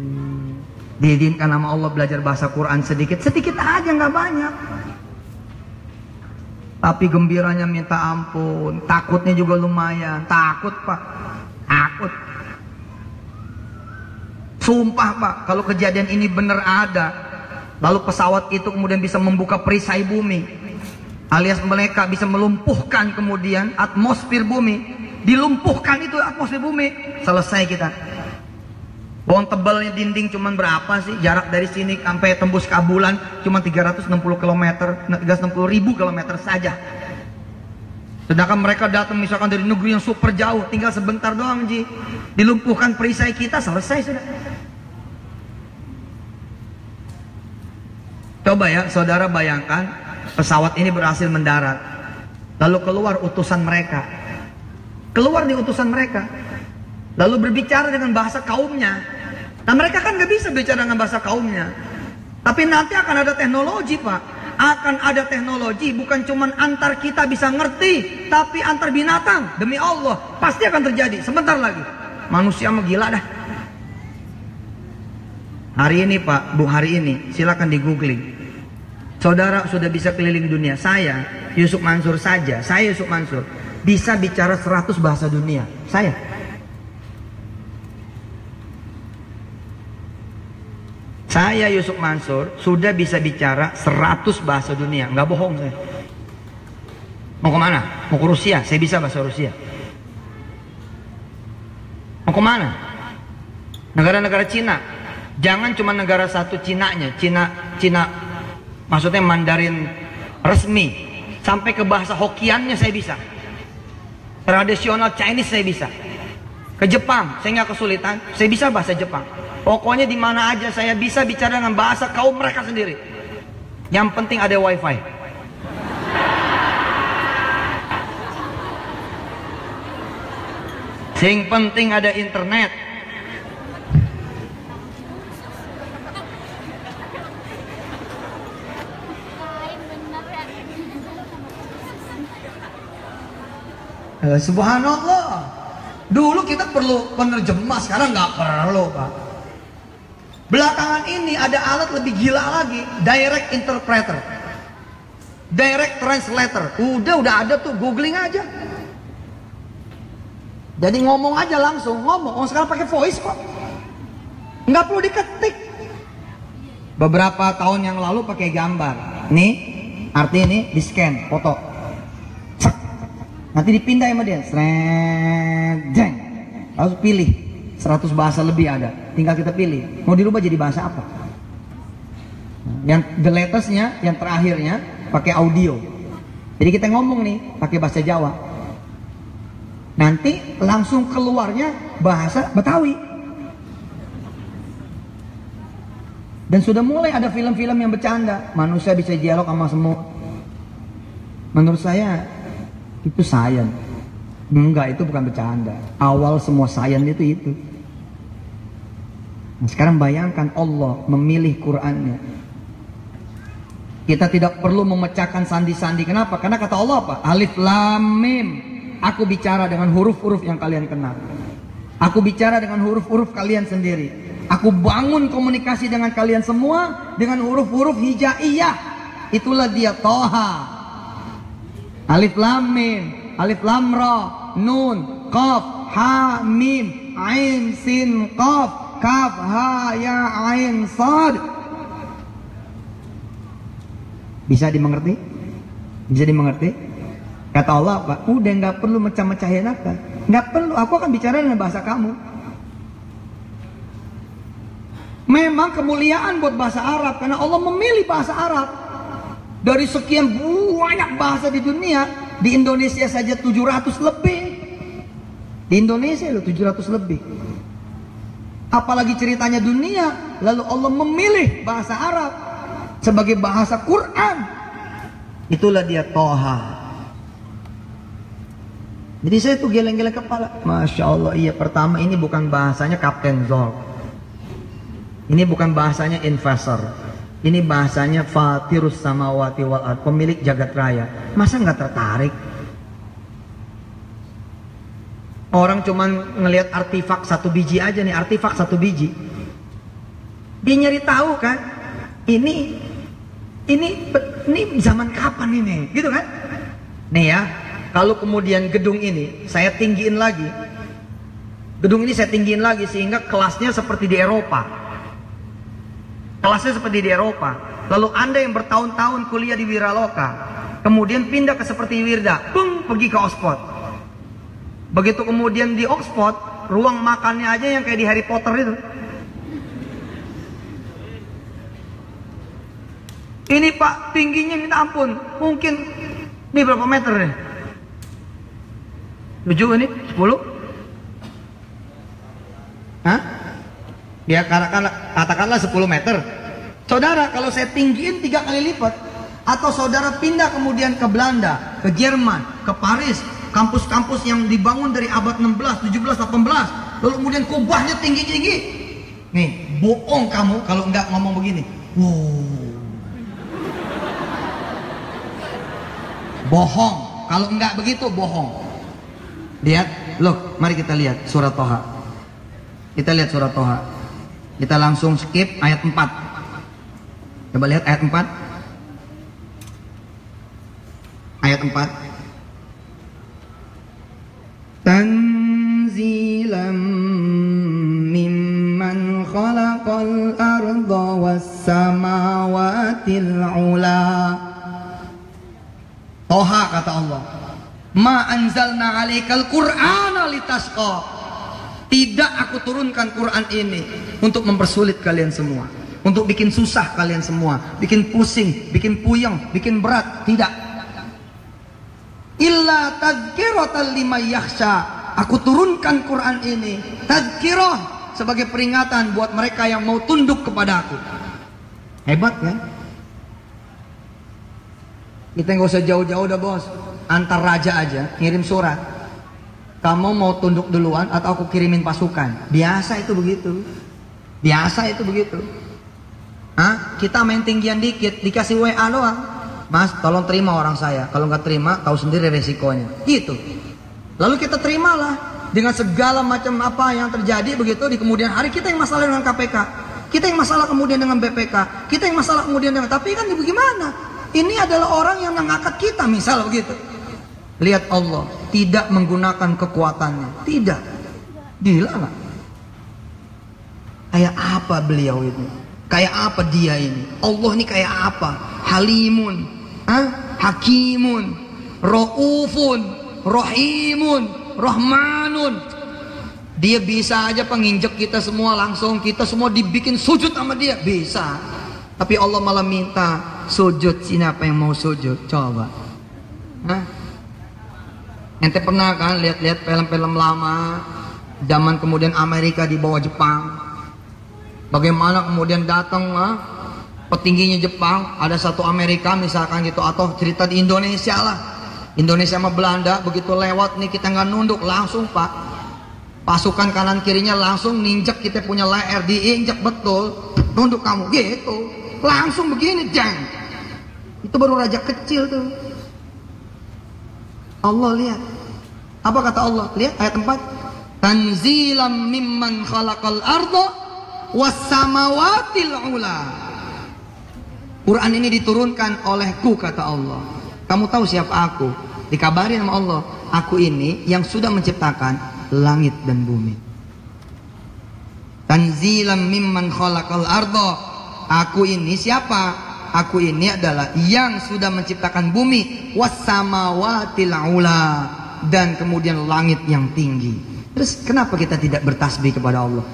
Speaker 4: diizinkan sama Allah belajar bahasa Quran sedikit aja, nggak banyak. Tapi gembiranya minta ampun, takutnya juga lumayan. Takut Pak, takut. Sumpah Pak, kalau kejadian ini benar ada, lalu pesawat itu kemudian bisa membuka perisai bumi, alias mereka bisa melumpuhkan kemudian atmosfer bumi, dilumpuhkan itu atmosfer bumi, selesai kita. Pohon tebalnya dinding cuman berapa sih? Jarak dari sini sampai tembus ke bulan cuma 360 km, 360.000 km saja. Sedangkan mereka datang misalkan dari negeri yang super jauh, tinggal sebentar doang Ji. Dilumpuhkan perisai kita, selesai sudah. Coba ya saudara bayangkan, pesawat ini berhasil mendarat, lalu keluar utusan mereka, keluar di utusan mereka, lalu berbicara dengan bahasa kaumnya. Nah mereka kan gak bisa bicara dengan bahasa kaumnya, tapi nanti akan ada teknologi Pak, akan ada teknologi, bukan cuman antar kita bisa ngerti, tapi antar binatang. Demi Allah pasti akan terjadi sebentar lagi. Manusia mah gila dah. Hari ini Pak, Bu, hari ini silakan di googling. Saudara sudah bisa keliling dunia. Saya Yusuf Mansur saja, saya Yusuf Mansur bisa bicara 100 bahasa dunia. Saya Yusuf Mansur sudah bisa bicara 100 bahasa dunia. Nggak bohong saya. Mau kemana? Mau ke Rusia? Saya bisa bahasa Rusia. Mau kemana? Negara-negara Cina. Jangan cuma negara satu Cinanya, Cina maksudnya Mandarin resmi, sampai ke bahasa Hokkiannya saya bisa. Tradisional Chinese saya bisa. Ke Jepang saya nggak kesulitan, saya bisa bahasa Jepang. Pokoknya di mana aja saya bisa bicara dengan bahasa kaum mereka sendiri. Yang penting ada wifi. Yang penting ada internet. Subhanallah. Dulu kita perlu penerjemah, sekarang nggak perlu Pak. Belakangan ini ada alat lebih gila lagi, direct interpreter, direct translator. Udah ada tuh, googling aja. Jadi ngomong aja langsung, ngomong. Oh sekarang pakai voice kok, nggak perlu diketik. Beberapa tahun yang lalu pakai gambar. Nih, arti ini di scan, foto. Nanti dipindah sama dia, jeng, lalu pilih 100 bahasa lebih ada, tinggal kita pilih mau dirubah jadi bahasa apa. Yang the latestnya, yang terakhirnya pakai audio. Jadi kita ngomong nih pakai bahasa Jawa, nanti langsung keluarnya bahasa Betawi. Dan sudah mulai ada film-film yang bercanda, manusia bisa dialog sama semut. Menurut saya itu sains. Enggak, itu bukan bercanda. Awal semua sains itu. Nah, sekarang bayangkan Allah memilih Qur'annya. Kita tidak perlu memecahkan sandi-sandi. Kenapa? Karena kata Allah apa? Alif Lam Mim. Aku bicara dengan huruf-huruf yang kalian kenal. Aku bicara dengan huruf-huruf kalian sendiri. Aku bangun komunikasi dengan kalian semua dengan huruf-huruf hijaiyah. Itulah dia Toha. Alif Lam Mim, Alif Lam Ra, Nun, Qaf, Ha Mim, Ain Sin Qaf, Kaf Ha Ya Ain Sad. Bisa dimengerti? Bisa dimengerti? Kata Allah apa? Udah nggak perlu mecah-mecahin apa. Nggak perlu, aku akan bicara dengan bahasa kamu. Memang kemuliaan buat bahasa Arab, karena Allah memilih bahasa Arab. Dari sekian banyak bahasa di dunia, di Indonesia saja 700 lebih. Di Indonesia loh 700 lebih. Apalagi ceritanya dunia, lalu Allah memilih bahasa Arab sebagai bahasa Quran. Itulah dia Toha. Jadi saya tuh geleng-geleng kepala. Masya Allah, iya, pertama ini bukan bahasanya Kapten Zol. Ini bukan bahasanya investor. Ini bahasanya fatirus samawati wal ard, pemilik jagat raya. Masa nggak tertarik? Orang cuman ngelihat artefak satu biji aja nih, artefak satu biji. Dia nyari tahu kan? Ini zaman kapan ini? Gitu kan? Nih ya, kalau kemudian gedung ini saya tinggiin lagi. Gedung ini saya tinggiin lagi sehingga kelasnya seperti di Eropa. Kelasnya seperti di Eropa. Lalu Anda yang bertahun-tahun kuliah di Wiraloka, kemudian pindah ke seperti Wirda, pergi ke Oxford. Begitu kemudian di Oxford, ruang makannya aja yang kayak di Harry Potter itu. Ini Pak, tingginya minta ampun. Mungkin ini berapa meter nih? 7 ini? 10? Hah? Ya katakanlah 10 meter. Saudara, kalau saya tinggiin 3 kali lipat, atau saudara pindah kemudian ke Belanda, ke Jerman, ke Paris, kampus-kampus yang dibangun dari abad 16, 17, 18, lalu kemudian kubahnya tinggi-tinggi. Nih, bohong kamu kalau enggak ngomong begini. Wow. Bohong. Kalau enggak begitu, bohong. Lihat, loh, mari kita lihat surat Toha. Kita lihat surat Toha. Kita langsung skip ayat 4. Coba lihat ayat 4. Ayat 4. Tanzilam mimman khalaqal arda was samawatil ula. Toha kata Allah. Ma anzalna 'alaikal qur'ana litasqa. Tidak aku turunkan Quran ini untuk mempersulit kalian semua, untuk bikin susah kalian semua, bikin pusing, bikin puyeng, bikin berat. Tidak. Illa tadzkiratan liman yakhsha. Aku turunkan Quran ini tadzkirah sebagai peringatan buat mereka yang mau tunduk kepada aku. Hebat kan? Kita nggak usah jauh-jauh dah bos. Antar raja aja ngirim surat. Kamu mau tunduk duluan atau aku kirimin pasukan? Biasa itu begitu. Biasa itu begitu. Hah? Kita main tinggian dikit, dikasih WA doang. Mas, tolong terima orang saya. Kalau nggak terima, tahu sendiri resikonya. Gitu. Lalu kita terimalah dengan segala macam apa yang terjadi begitu di kemudian hari. Kita yang masalah dengan KPK, kita yang masalah kemudian dengan BPK, kita yang masalah kemudian dengan. Tapi kan bagaimana? Ini adalah orang yang mengangkat kita, misal begitu. Lihat Allah tidak menggunakan kekuatannya, tidak. Gila nggak? Kayak apa beliau ini? Kayak apa dia ini? Allah ini kayak apa? Halimun, hakimun, raufun, rahimun, rahmanun. Dia bisa aja penginjek kita semua langsung, kita semua dibikin sujud sama dia, bisa. Tapi Allah malah minta sujud. Siapa yang mau sujud? Coba. Ente pernah kan lihat-lihat film-film lama zaman kemudian Amerika di bawah Jepang, bagaimana kemudian datang petingginya Jepang, ada satu Amerika misalkan gitu, atau cerita di Indonesia lah, Indonesia sama Belanda begitu lewat nih kita nggak nunduk langsung Pak, pasukan kanan kirinya langsung ninjek kita punya leher, diinjek betul, nunduk kamu gitu langsung begini jang. Itu baru raja kecil tuh. Allah lihat. Apa kata Allah? Lihat ayat 4. Tanzilam mimman khalaqal arda was samawatil ula. Quran ini diturunkan olehku kata Allah. Kamu tahu siapa aku? Dikabarin sama Allah, aku ini yang sudah menciptakan langit dan bumi. Tanzilam mimman khalaqal arda. Aku ini siapa? Aku ini adalah yang sudah menciptakan bumi, wassamawatil ula, dan kemudian langit yang tinggi. Terus kenapa kita tidak bertasbih kepada Allah?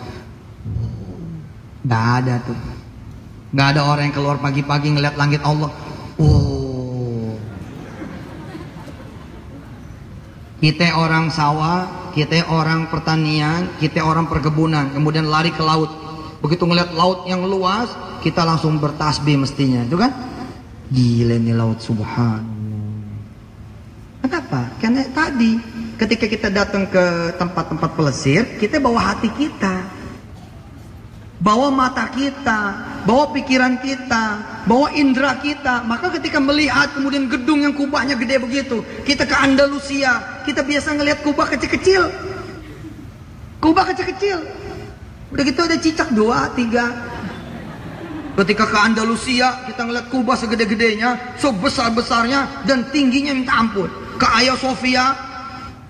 Speaker 4: Gak ada tuh. Gak ada orang yang keluar pagi-pagi ngeliat langit Allah. Oh. Kita orang sawah, kita orang pertanian, kita orang perkebunan, kemudian lari ke laut. Begitu ngeliat laut yang luas, kita langsung bertasbih mestinya, itu kan? Gila nih laut, subhanallah. Kenapa? Karena tadi ketika kita datang ke tempat-tempat pelesir, kita bawa hati kita, bawa mata kita, bawa pikiran kita, bawa indera kita. Maka ketika melihat kemudian gedung yang kubahnya gede begitu, kita ke Andalusia, kita biasa ngelihat kubah kecil-kecil. Kubah kecil-kecil. Udah gitu ada cicak 2, 3. Ketika ke Andalusia, kita ngeliat kubah segede-gedenya, sebesar-besarnya, dan tingginya minta ampun. Ke Hagia Sophia,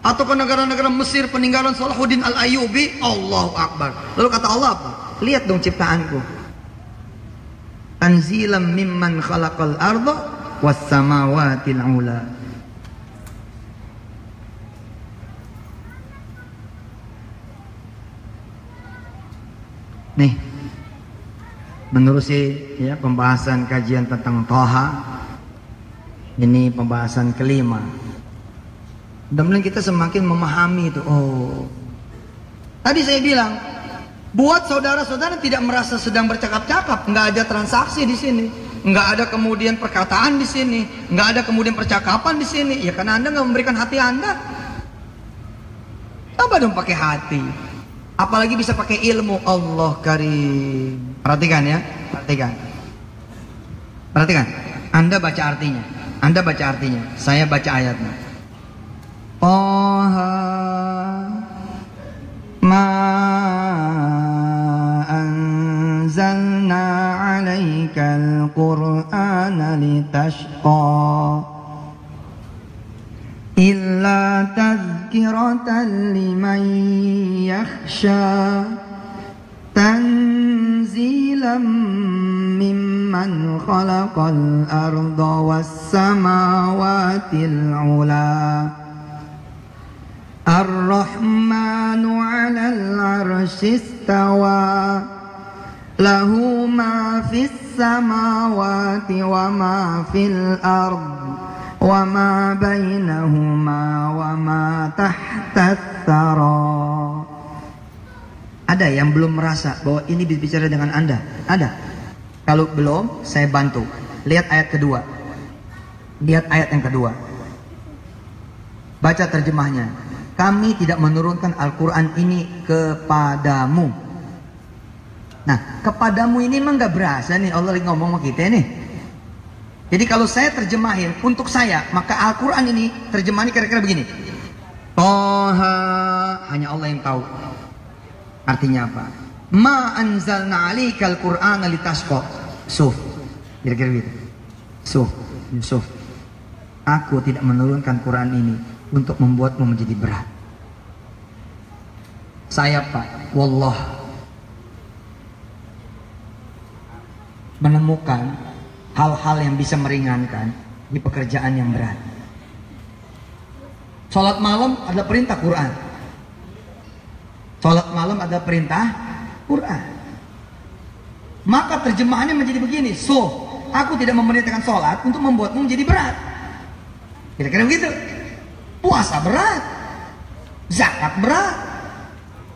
Speaker 4: atau ke negara-negara Mesir peninggalan Salahuddin Al-Ayyubi, Allahu Akbar. Lalu kata Allah apa? Lihat dong ciptaanku. Tanzilam mimman khalaqal arda was samawatil ula. Nih, menerusi ya pembahasan kajian tentang Thaha. Ini pembahasan kelima. Mudah-mudahan kita semakin memahami itu. Oh, tadi saya bilang, buat saudara-saudara tidak merasa sedang bercakap-cakap, nggak ada transaksi di sini, nggak ada kemudian perkataan di sini, nggak ada kemudian percakapan di sini. Ya karena Anda nggak memberikan hati Anda. Coba dong pakai hati. Apalagi bisa pakai ilmu. Allah karim. Perhatikan ya, perhatikan. Perhatikan. Anda baca artinya. Anda baca artinya. Saya baca ayatnya. Taha ma anzalna 'alaikal qur'ana litashqa illa tadhkiratan liman yakhsha tanzilam mimman khalaqal arda was samawatil ula ar-rahmanu 'alal 'arsy istawa lahu ma fis samawati wa ma fil ardh wa ma bainahuma wa ma tahta tsara. Ada yang belum merasa bahwa ini berbicara dengan Anda? Ada? Kalau belum, saya bantu. Lihat ayat kedua. Lihat ayat yang kedua. Baca terjemahnya. Kami tidak menurunkan Al-Quran ini kepadamu. Nah, kepadamu ini emang gak berasa nih Allah lagi ngomong sama kita nih. Jadi kalau saya terjemahin untuk saya, maka Al-Quran ini terjemahannya kira-kira begini. Toha, hanya Allah yang tahu artinya apa. Ma anzalna 'alaikal qur'ana litashqa. Suf, kira-kira gitu. Suf, Yusuf, aku tidak menurunkan Quran ini untuk membuatmu menjadi berat. Saya Pak, wallah, menemukan hal-hal yang bisa meringankan di pekerjaan yang berat. Sholat malam adalah perintah Quran. Sholat malam adalah perintah Quran. Maka terjemahannya menjadi begini. So, aku tidak memerintahkan sholat untuk membuatmu menjadi berat. Kira-kira begitu. Puasa berat, zakat berat,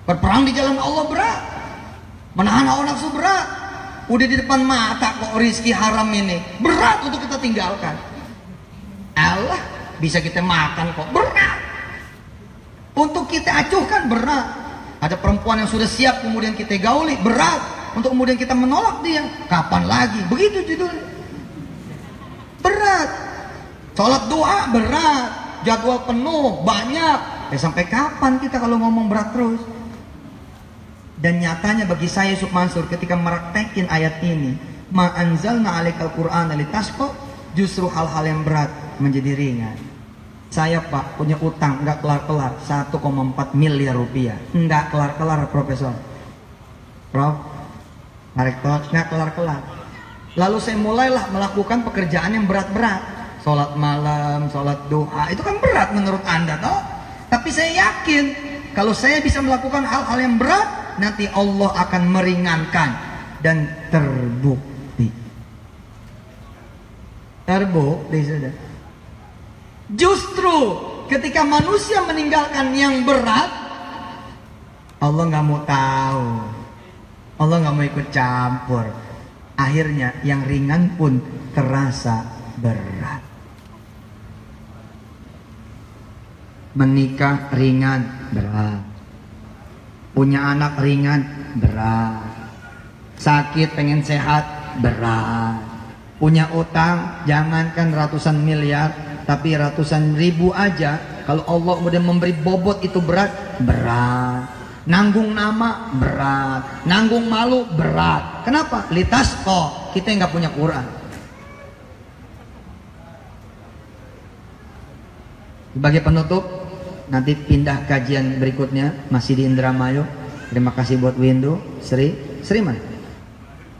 Speaker 4: berperang di jalan Allah berat, menahan hawa nafsu berat. Udah di depan mata kok rizki haram ini berat untuk kita tinggalkan. Allah bisa kita makan kok berat. Untuk kita acuhkan berat. Ada perempuan yang sudah siap kemudian kita gauli berat. Untuk kemudian kita menolak dia, kapan lagi? Begitu judulnya. Berat. Sholat doa berat. Jadwal penuh banyak. Sampai kapan kita kalau ngomong berat terus? Dan nyatanya bagi saya Yusuf Mansur ketika meraktekin ayat ini, ma anzalna 'alaikal qur'ana litashqa, justru hal-hal yang berat menjadi ringan. Saya Pak punya utang enggak kelar-kelar 1,4 miliar rupiah. Enggak kelar-kelar Profesor. Prof, Rektor, enggak kelar-kelar. Lalu saya mulailah melakukan pekerjaan yang berat-berat. Sholat malam, sholat doa, itu kan berat menurut Anda toh? Tapi saya yakin kalau saya bisa melakukan hal-hal yang berat, nanti Allah akan meringankan. Dan terbukti. Terbukti sudah. Justru ketika manusia meninggalkan yang berat, Allah nggak mau tahu, Allah nggak mau ikut campur. Akhirnya yang ringan pun terasa berat. Menikah ringan, berat. Punya anak ringan, berat. Sakit pengen sehat, berat. Punya utang, jangankan ratusan miliar, tapi ratusan ribu aja. Kalau Allah kemudian memberi bobot itu berat. Nanggung nama, berat. Nanggung malu, berat. Kenapa? Litasqa, kita yang gak punya Quran. Sebagai penutup, nanti pindah kajian berikutnya, masih di Indramayu. Terima kasih buat Windu, Sri mana?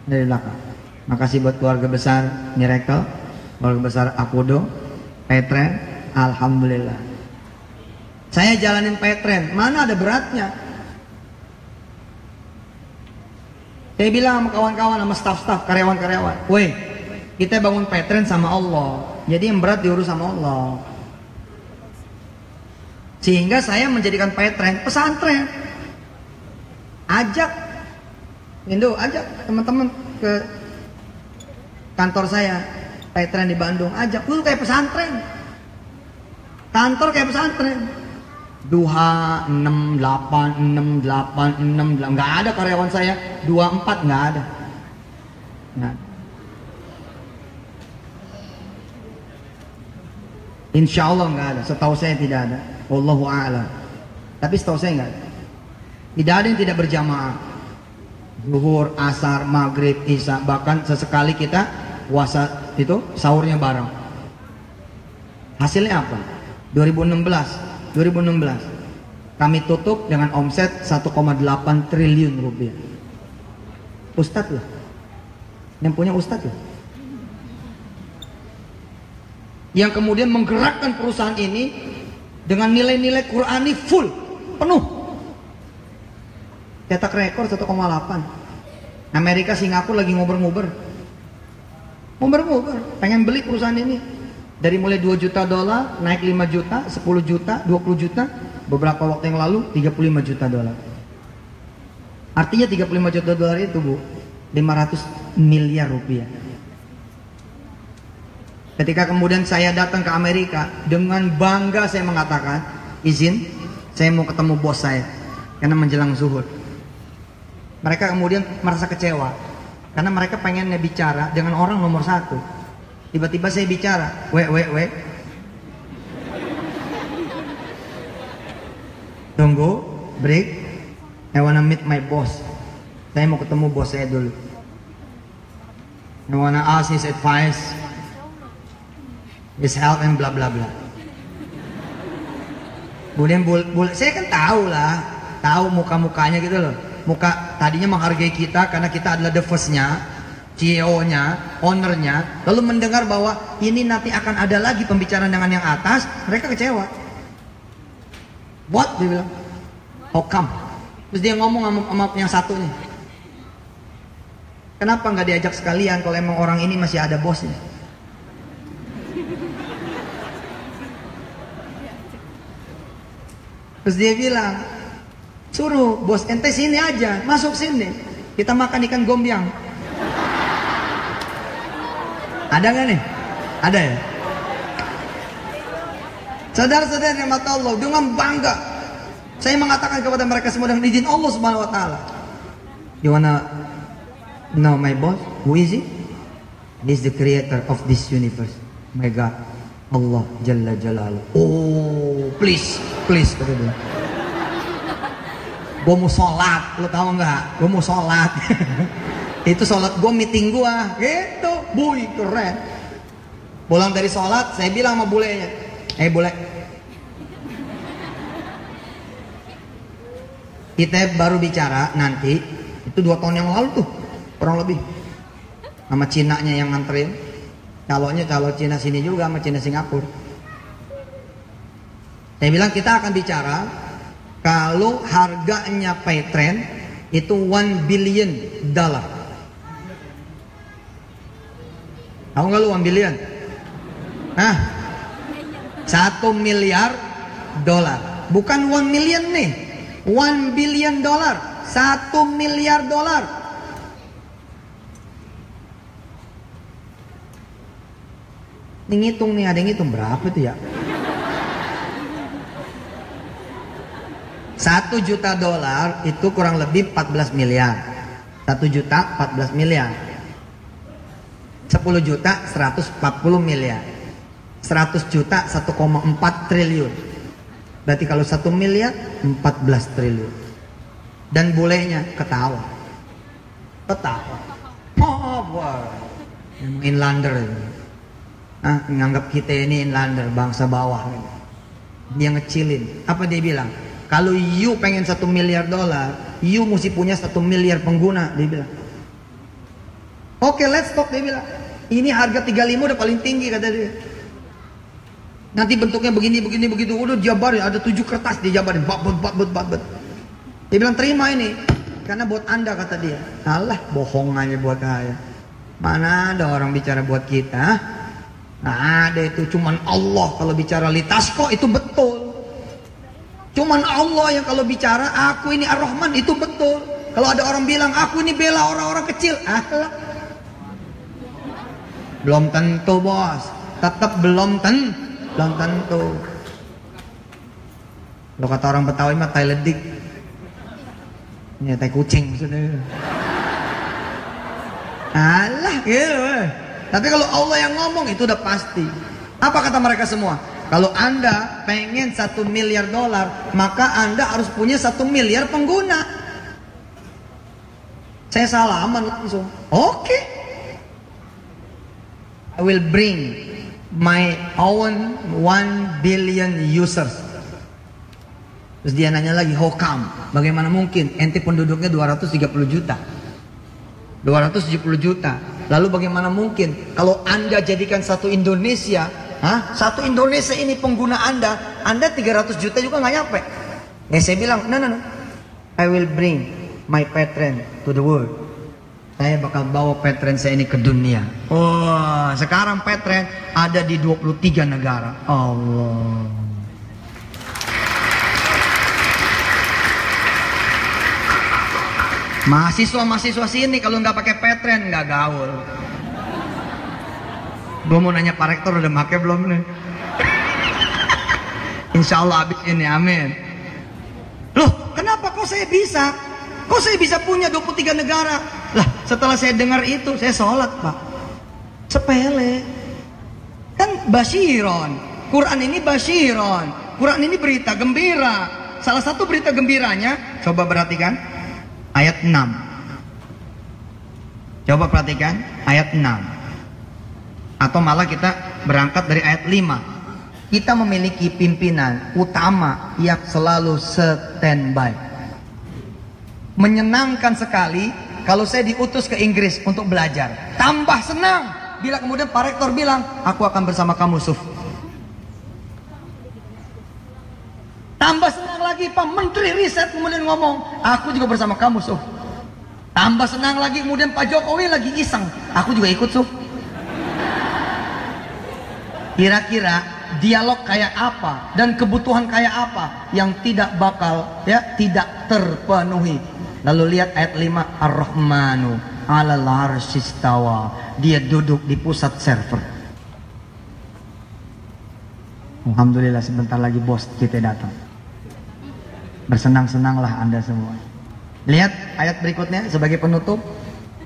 Speaker 4: Dari belakang. Makasih buat keluarga besar Miracle, keluarga besar Akudo, Petren. Alhamdulillah. Saya jalanin Petren, mana ada beratnya? Saya bilang sama kawan-kawan, sama staff-staff, karyawan-karyawan, woi, kita bangun Petren sama Allah, jadi yang berat diurus sama Allah. Sehingga saya menjadikan Petren pesantren. Ajak Indo, ajak teman-teman ke kantor saya, Petren di Bandung. Ajak dulu kayak pesantren, kantor kayak pesantren. Duha 68, 68, 68, nggak ada karyawan saya 24, nggak ada. Nah, insya Allah nggak ada. Setahu saya tidak ada. Wallahu a'lam. Tapi setahu saya nggak ada. Tidak ada yang tidak berjamaah. Zuhur, asar, maghrib, isya, bahkan sesekali kita puasa itu sahurnya bareng. Hasilnya apa? 2016 kami tutup dengan omset 1,8 triliun rupiah. Ustadz lah, yang punya ustadz lah, yang kemudian menggerakkan perusahaan ini dengan nilai-nilai Qurani full, penuh. Cetak rekor 1,8. Amerika, Singapura lagi ngober-ngober, pengen beli perusahaan ini. Dari mulai 2 juta dolar, naik 5 juta, 10 juta, 20 juta. Beberapa waktu yang lalu 35 juta dolar. Artinya 35 juta dolar itu, Bu, 500 miliar rupiah. Ketika kemudian saya datang ke Amerika, dengan bangga saya mengatakan, izin, saya mau ketemu bos saya, karena menjelang zuhur. Mereka kemudian merasa kecewa karena mereka pengennya bicara dengan orang nomor 1. Tiba-tiba saya bicara, we, tunggu, break, I wanna meet my boss. Saya mau ketemu bos saya dulu. I wanna ask his advice, his help, and bla bla bla. Kemudian saya kan tahu muka-mukanya gitu loh. Muka tadinya menghargai kita karena kita adalah the first-nya, CEO-nya, owner-nya. Lalu mendengar bahwa ini nanti akan ada lagi pembicaraan dengan yang atas, mereka kecewa. What? Dia bilang, how come? Terus dia ngomong sama yang satunya, kenapa nggak diajak sekalian kalau emang orang ini masih ada bosnya? Terus dia bilang, suruh bos ente sini aja, masuk sini, kita makan ikan gombyang. Ada nggak nih? Ada ya? Saudara-saudara yang mata Allah, dengan bangga saya mengatakan kepada mereka semua dengan izin Allah Subhanahu wa taala. You wanna know my boss? Who is he? He is the creator of this universe. My God, Allah Jalla Jalaluh. Oh, please, kata dia. Gue mau sholat, lo tau nggak? Gue mau sholat. Itu sholat gue, meeting gue, gitu. Buy, keren. Pulang dari sholat, saya bilang sama bulenya, bule, kita baru bicara nanti, itu 2 tahun yang lalu tuh, kurang lebih, sama Cinanya yang nganterin, calonnya calon Cina sini juga, sama Cina Singapura. Saya bilang kita akan bicara kalau harganya Petren itu $1 billion. Tahu nggak lu 1 billion? Nah, $1 miliar. Bukan 1 million nih, $1 billion, $1 miliar. Ini ngitung nih, ada yang ngitung berapa tuh ya? $1 juta itu kurang lebih 14 miliar. 1 juta 14 miliar. 10 juta 140 miliar. 100 juta 1,4 triliun. Berarti kalau 1 miliar 14 triliun. Dan bolehnya ketawa. Oh boy, inlander ini. Nganggap kita ini inlander, bangsa bawah. Dia ngecilin. Apa dia bilang? Kalau you pengen $1 miliar, you mesti punya 1 miliar pengguna, dia bilang. Oke, let's talk, dia bilang. Ini harga 35 udah paling tinggi, kata dia. Nanti bentuknya begini, begitu. Udah jabarin, ada 7 kertas dia jabarin. Bat. Dia bilang terima ini, karena buat Anda, kata dia. Alah, bohong aja buat saya. Mana ada orang bicara buat kita? Nah, ada itu cuman Allah kalau bicara litasko itu betul. Cuman Allah yang kalau bicara aku ini Ar-Rahman itu betul. Kalau ada orang bilang aku ini bela orang-orang kecil, belum tentu bos. Tetap belum tentu. Lo kata orang Betawi mah tai ledik. Ini tai kucing maksudnya. Alah gitu. Tapi kalau Allah yang ngomong itu udah pasti. Apa kata mereka semua? Kalau Anda pengen $1 miliar, maka Anda harus punya 1 miliar pengguna. Saya salaman langsung. Oke. I will bring my own 1 billion users. Terus dia nanya lagi, how come? Bagaimana mungkin? Ente penduduknya 230 juta. 270 juta. Lalu bagaimana mungkin kalau Anda jadikan satu Indonesia, satu Indonesia ini pengguna Anda 300 juta juga nggak nyampe. Saya bilang, no. I will bring my patron to the world. Saya bakal bawa patron saya ini ke dunia. Oh, sekarang patron ada di 23 negara. Allah. Mahasiswa sini kalau nggak pakai patron nggak gaul. Gue mau nanya Pak Rektor udah pakai belum nih? Insya Allah habis ini, amin. Loh, kenapa kok saya bisa? Kok saya bisa punya 23 negara? Lah, setelah saya dengar itu, saya sholat, Pak. Sepele. Kan basyiron. Quran ini basyiron. Quran ini berita gembira. Salah satu berita gembiranya, coba perhatikan, ayat 6. Coba perhatikan, ayat 6. Atau malah kita berangkat dari ayat 5. Kita memiliki pimpinan utama yang selalu standby. Menyenangkan sekali kalau saya diutus ke Inggris untuk belajar. Tambah senang bila kemudian Pak Rektor bilang, aku akan bersama kamu, Suf. Tambah senang lagi Pak Menteri Riset kemudian ngomong, aku juga bersama kamu, Suf. Tambah senang lagi kemudian Pak Jokowi lagi iseng, aku juga ikut, Suf. Kira-kira dialog kayak apa dan kebutuhan kayak apa yang tidak bakal tidak terpenuhi. Lalu lihat ayat 5, Ar-Rahmanu 'alal 'arsy istawa. Dia duduk di pusat server. Alhamdulillah sebentar lagi bos kita datang. Bersenang-senanglah Anda semua. Lihat ayat berikutnya sebagai penutup.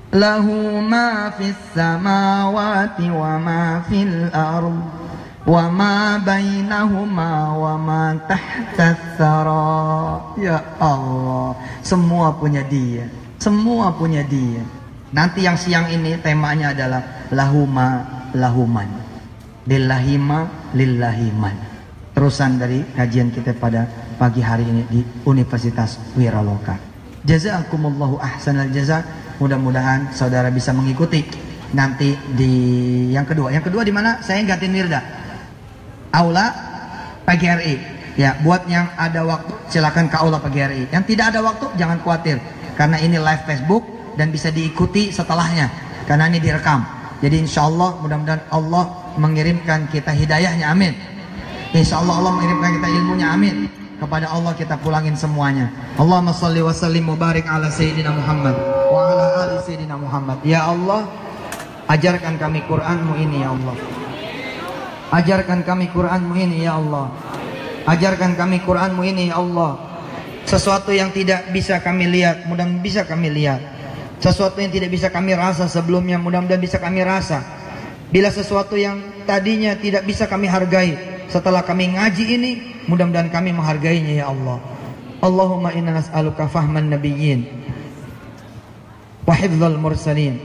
Speaker 4: Lahu ma fis samawati wa ma fil ardh wa ma bainahuma wa ma tahta tsara. Ya Allah, semua punya Dia. Semua punya Dia. Nanti yang siang ini temanya adalah lahuma lahuman. Lillahima lillahiman. Terusan dari kajian kita pada pagi hari ini di Universitas Wiraloka. Jazakumullahu ahsanal jaza. Mudah-mudahan saudara bisa mengikuti nanti di yang kedua. Yang kedua di mana? Saya gantiin Mirda. Aula PGRI. Ya, buat yang ada waktu silakan ke aula PGRI. Yang tidak ada waktu jangan khawatir karena ini live Facebook dan bisa diikuti setelahnya karena ini direkam. Jadi insya Allah mudah-mudahan Allah mengirimkan kita hidayahnya, amin. Insya Allah Allah mengirimkan kita ilmunya, amin. Kepada Allah kita pulangin semuanya. Allahumma salli wa sallim mubarik ala Sayyidina Muhammad wa ala ali Sayyidina Muhammad. Ya Allah, ajarkan kami Qur'an-Mu ini ya Allah. Ajarkan kami Qur'an-Mu ini ya Allah. Ajarkan kami Qur'an-Mu ini ya Allah. Sesuatu yang tidak bisa kami lihat, mudah-mudahan bisa kami lihat. Sesuatu yang tidak bisa kami rasa sebelumnya, mudah-mudahan bisa kami rasa. Bila sesuatu yang tadinya tidak bisa kami hargai, setelah kami ngaji ini, mudah-mudahan kami menghargainya ya Allah. Allahumma inna nas'aluka fahman nabiyyin wa hifdzal mursalin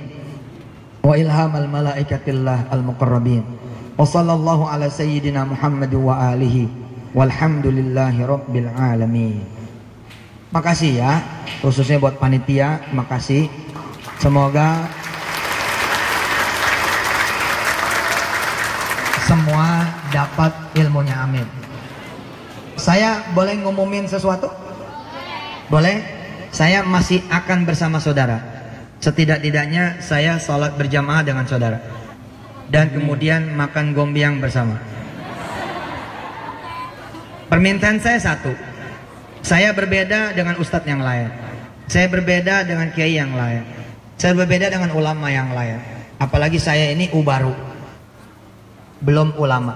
Speaker 4: wa ilhamal malaikatillah al-muqarrabin. Wa sallallahu ala sayyidina Muhammad wa alihi walhamdulillahi rabbil alamin. Makasih ya, khususnya buat panitia, makasih. Semoga semua dapat ilmunya, amin. Saya boleh ngumumin sesuatu? Boleh? Saya masih akan bersama saudara. Setidak-tidaknya saya sholat berjamaah dengan saudara. Dan kemudian makan gombiang bersama. Permintaan saya satu. Saya berbeda dengan ustadz yang lain. Saya berbeda dengan kiai yang lain. Saya berbeda dengan ulama yang lain. Apalagi saya ini baru. Belum ulama.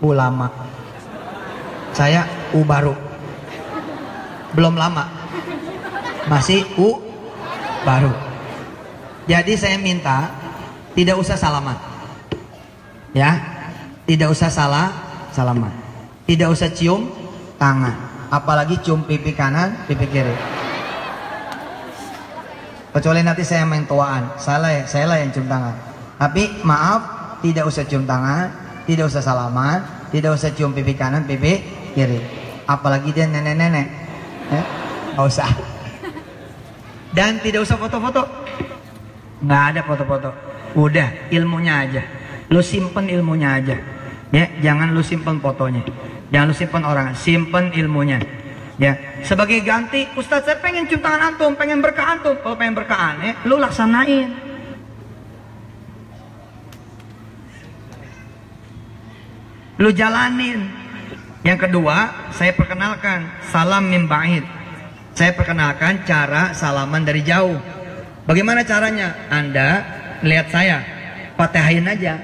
Speaker 4: Ulama. Saya baru. Belum lama. Masih baru. Jadi saya minta tidak usah salaman. Ya, tidak usah salaman. Tidak usah cium tangan. Apalagi cium pipi kanan, pipi kiri. Kecuali nanti saya main tuaan, saya lah yang cium tangan. Tapi maaf, tidak usah cium tangan, tidak usah salaman, tidak usah cium pipi kanan, pipi kiri. Apalagi dia nenek-nenek, ya, nggak usah. Dan tidak usah foto-foto, nggak ada foto-foto. Udah ilmunya aja, lu simpen ilmunya aja. Ya, jangan lu simpen fotonya, jangan lu simpen orang, simpen ilmunya. Ya, sebagai ganti, Ustadz saya pengen cium tangan antum, pengen berkah antum. Kalau pengen berkah aneh, lu laksanain. Lu jalanin. Yang kedua, saya perkenalkan salam min ba'id. Saya perkenalkan cara salaman dari jauh. Bagaimana caranya? Anda lihat saya, Fatihain aja.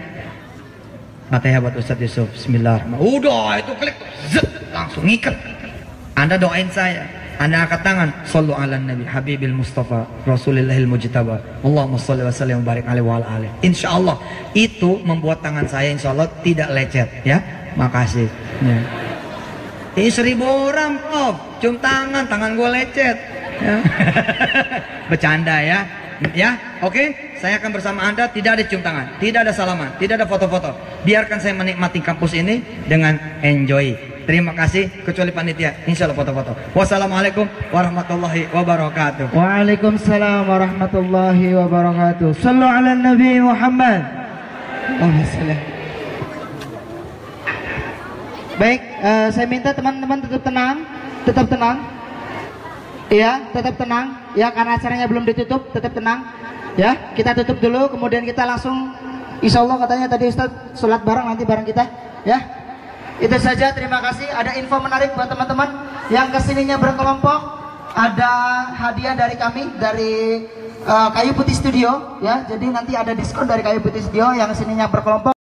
Speaker 4: Fatihah buat Ustadz Yusuf. Bismillahirrahmanirrahim. Udah, itu klik, zet, langsung ngikat. Anda doain saya, Anda angkat tangan, sallu ala nabi habibil mustafa rasulillahil mujtaba Allahumma salli wa sallim wa barik alaihi wa ala alihi. Insyaallah itu membuat tangan saya insyaallah tidak lecet ya. Makasih ya. Ini 1000 orang cium tangan gue lecet ya. Bercanda ya. Ya, oke. Saya akan bersama Anda, tidak ada cium tangan, tidak ada salaman, tidak ada foto-foto. Biarkan saya menikmati kampus ini dengan enjoy. Terima kasih, kecuali panitia, insya Allah foto-foto. Wassalamualaikum warahmatullahi wabarakatuh.
Speaker 2: Waalaikumsalam warahmatullahi wabarakatuh. Sallu ala Nabi Muhammad. Baik, saya minta teman-teman tetap tenang, tetap tenang. Iya, tetap tenang. Ya, karena acaranya belum ditutup, tetap tenang. Ya, kita tutup dulu, kemudian kita langsung, insya Allah katanya tadi Ustaz sholat bareng nanti bareng kita. Ya, itu saja. Terima kasih. Ada info menarik buat teman-teman yang kesininya berkelompok. Ada hadiah dari kami dari Kayu Putih Studio. Ya, jadi nanti ada diskon dari Kayu Putih Studio yang kesininya berkelompok.